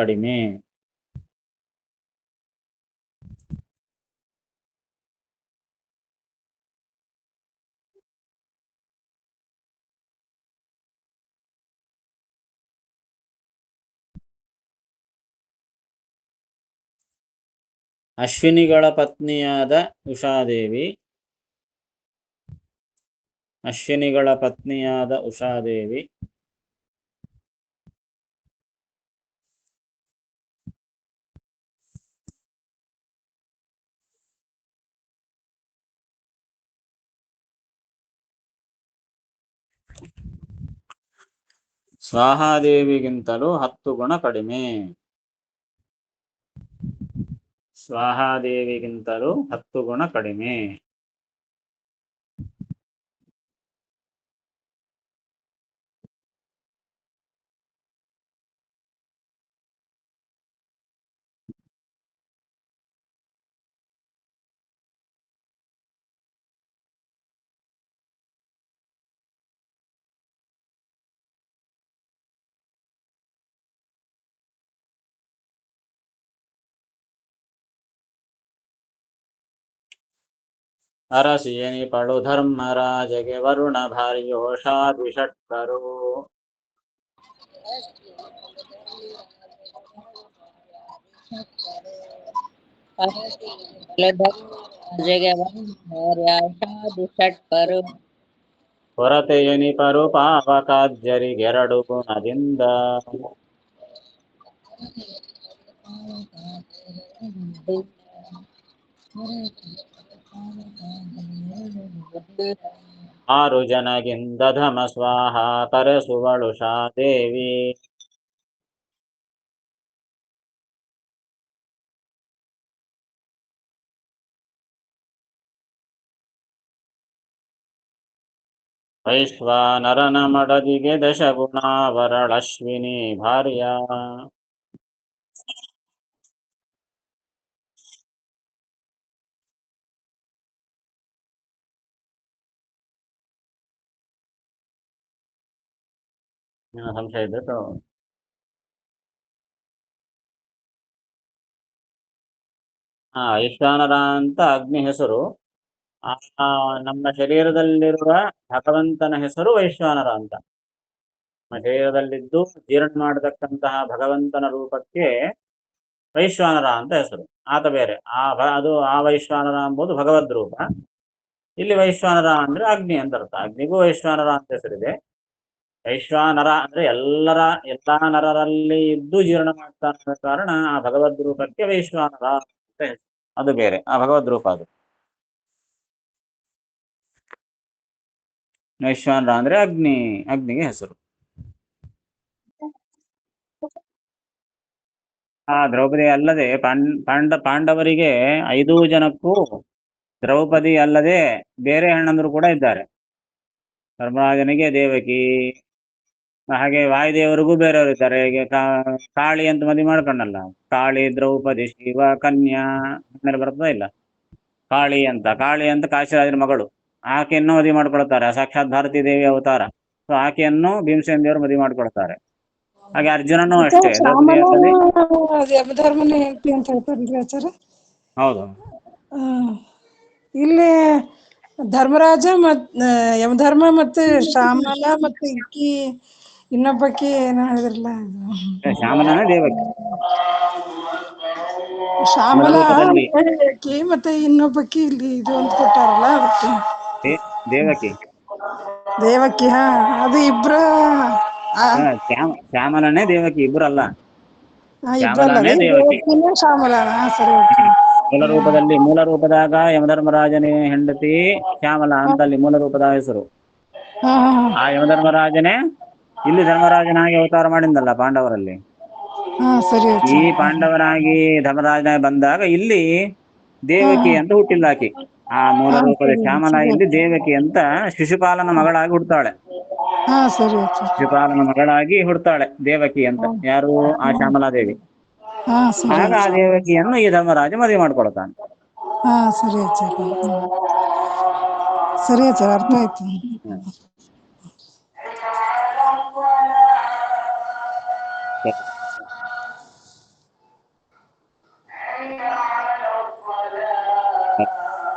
ಕಡಿಮೆ. ಅಶ್ವಿನಿಗಳ ಪತ್ನಿಯಾದ ಉಷಾದೇವಿ, ಸ್ವಾಹಾದೇವಿಗಿಂತಲೂ 10 ಗುಣ ಕಡಿಮೆ. ಸ್ವಾಹಾದೇವಿಗಿಂತಲೂ 10 ಗುಣ ಕಡಿಮೆ. ಅರಸಿಯನಿ ಪಡು ಧರ್ಮರಾಜಗೆ ವರುಣ ಭಾರ್ಯೋಷಾದ್ವಿಷಟ್ಕರು. ಹೊರತೆಯನಿಪರು ಪಾವಕಾದ್ಯರಿಗೆರಡು ಗುಣದಿಂದ. ಆರು ಜನಗಿಂದ ಧಮ ಸ್ವಾಹ ಕರೆಸುವಳುಷಾದೇವಿ. ವೈಶ್ವಾನರನ ಮಡದಿಗೆ ದಶಗುಣಾವರಳಶ್ವಿನಿ ಭಾರ್ಯ. ಸಂಶಯ ಇದ್ರೆ ವೈಶ್ವಾನರ ಅಂತ ಅಗ್ನಿ ಹೆಸರು. ನಮ್ಮ ಶರೀರದಲ್ಲಿರುವ ಭಗವಂತನ ಹೆಸರು ವೈಶ್ವಾನರ ಅಂತ. ನಮ್ಮ ಶರೀರದಲ್ಲಿದ್ದು ಜೀರ್ಣ ಮಾಡತಕ್ಕಂತಹ ಭಗವಂತನ ರೂಪಕ್ಕೆ ವೈಶ್ವಾನರ ಅಂತ ಹೆಸರು. ಆತ ಬೇರೆ. ಅದು ಆ ವೈಶ್ವಾನರ ಎಂಬುದು ಭಗವದ್ ರೂಪ. ಇಲ್ಲಿ ವೈಶ್ವಾನರ ಅಂದ್ರೆ ಅಗ್ನಿ ಅಂತ ಅರ್ಥ. ಅಗ್ನಿಗೂ ವೈಶ್ವಾನರ ಅಂತ ಹೆಸರಿದೆ. ವೈಶ್ವಾನರ ಅಂದ್ರೆ ಎಲ್ಲಾ ನರರಲ್ಲಿ ಇದ್ದು ಜೀರ್ಣ ಮಾಡ್ತಾ ಇರೋ ಕಾರಣ ಆ ಭಗವದ್ ರೂಪಕ್ಕೆ ವೈಶ್ವಾನರ ಅಂತ ಹೆಸರು. ಅದು ಬೇರೆ, ಆ ಭಗವದ್ ರೂಪ ಅದು. ವೈಶ್ವಾನರ ಅಂದ್ರೆ ಅಗ್ನಿಗೆ ಹೆಸರು. ಆ ದ್ರೌಪದಿ ಅಲ್ಲದೆ ಪಾಂಡವರಿಗೆ 5 ಜನಕ್ಕೂ ದ್ರೌಪದಿ ಅಲ್ಲದೆ ಬೇರೆ ಹೆಣ್ಣಂದ್ರು ಕೂಡ ಇದ್ದಾರೆ. ಧರ್ಮರಾಜನಿಗೆ ದೇವಕಿ, ಹಾಗೆ ವಾಯುದೇವರಿಗೂ ಬೇರೆಯವರು ಇದ್ದಾರೆ. ಈಗ ಕಾಳಿ ಅಂತ ಮದುವೆ ಮಾಡ್ಕೊಂಡಲ್ಲ, ಕಾಳಿ, ದ್ರೌಪದಿ, ಶಿವ, ಕನ್ಯಾ ಮೇಲೆ ಬರ್ತದ ಇಲ್ಲ. ಕಾಳಿ ಅಂತ ಕಾಶಿರಾಜನ ಮಗಳು, ಆಕೆಯನ್ನು ಮದುವೆ ಮಾಡ್ಕೊಳ್ತಾರೆ. ಸಾಕ್ಷಾತ್ ಭಾರತೀ ದೇವಿ ಅವತಾರ. ಸೊ ಆಕೆಯನ್ನು ಭೀಮಸೇನ ದೇವರು ಮದುವೆ ಮಾಡಿಕೊಡ್ತಾರೆ. ಹಾಗೆ ಅರ್ಜುನನು ಮತ್ತೆ ಅಷ್ಟೇ ಶ್ಯಾಮಲ ದ್ರೌಪದಿ ಯಮಧರ್ಮನ ಹೆಂಡತಿ ಅಂತ ಹೇಳ್ತಾರಲ್ರಿ ಆಚಾರ. ಹೌದು. ಇಲ್ಲಿ ಧರ್ಮರಾಜ ಮತ್ ಯಮಧರ್ಮ ಮತ್ತೆ ಶ್ಯಾಮಲ ಮತ್ತೆ ಇಕ್ಕಿ ಇನ್ನೊಬ್ಬಕಿ ಏನ ಹೇಳಿದ್ರಲ್ಲ ಶ್ಯಾಮಲನೇ ದೇವಕಿ. ಶ್ಯಾಮಲ ಮೂಲರೂಪದಲ್ಲಿ ಆಕಿ ಮತ್ತೆ ಇನ್ನೊಬ್ಬಕಿ ಇಲ್ಲಿ ಇದು ಅಂತ ಕೊಟ್ಟಾರಲ್ಲ ಅದಕ್ಕೆ ದೇವಕಿ. ದೇವಕಿ. ಹಾ ಅದು ಇಬ್ರ ಶ್ಯಾಮಲನೇ ದೇವಕಿ, ಇಬ್ಬರಲ್ಲ. ಇಬ್ರಲ್ಲ ಶ್ಯಾಮಲನೇ ರೀ, ದೇವಕಿ. ದೇವಕಿನ ಶ್ಯಾಮಲ. ಸರಿ. ಮೂಲ ರೂಪದಾಗ ಯಮಧರ್ಮರಾಜನೇ ಹೆಂಡತಿ ಶ್ಯಾಮಲ ಅಂತ ಅಲ್ಲಿ ಮೂಲ ರೂಪದ ಹೆಸರು. ಆ ಯಮಧರ್ಮರಾಜನೇ ಇಲ್ಲಿ ಧರ್ಮರಾಜನಾಗಿ ಅವತಾರ ಮಾಡಿದ್ದಲ್ಲ ಪಾಂಡವರಲ್ಲಿ. ಸರಿ. ಈ ಪಾಂಡವನಾಗಿ ಧರ್ಮರಾಜ ಬಂದಾಗ ಇಲ್ಲಿ ದೇವಕಿ ಅಂತ ಹುಟ್ಟಿಲ್ಲ ಆಕಿ. ಆ ಮೂಲ ರೂಪದ ಶ್ಯಾಮಲ ಇಲ್ಲಿ ದೇವಕಿ ಅಂತ ಶಿಶುಪಾಲನ ಮಗಳಾಗಿ ಹುಡ್ತಾಳೆ. ಶಿಶುಪಾಲನ ಮಗಳಾಗಿ ಹುಡ್ತಾಳೆ ದೇವಕಿ ಅಂತ. ಯಾರು? ಆ ಶ್ಯಾಮಲಾದೇವಿ. ಆಗ ಆ ದೇವಕಿಯನ್ನು ಈ ಧರ್ಮರಾಜ ಮದುವೆ ಮಾಡ್ಕೊಳ್ತಾನೆ. ಸರಿ ಆಚಾರ. ಸರಿ ಆಚಾರ, ಅರ್ಥ ಆಯ್ತು.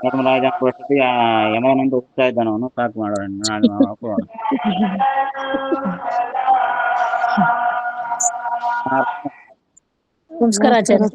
ಧರ್ಮರಾಜ ವರ್ಷಕ್ಕೆ ಯಮನಂತ ಹೋಗ್ತಾ ಇದ್ದಾನ, ಅವನು ಸಾಕು ಮಾಡೋಣ. ನಮಸ್ಕಾರ ಆಚಾರ್ಯ.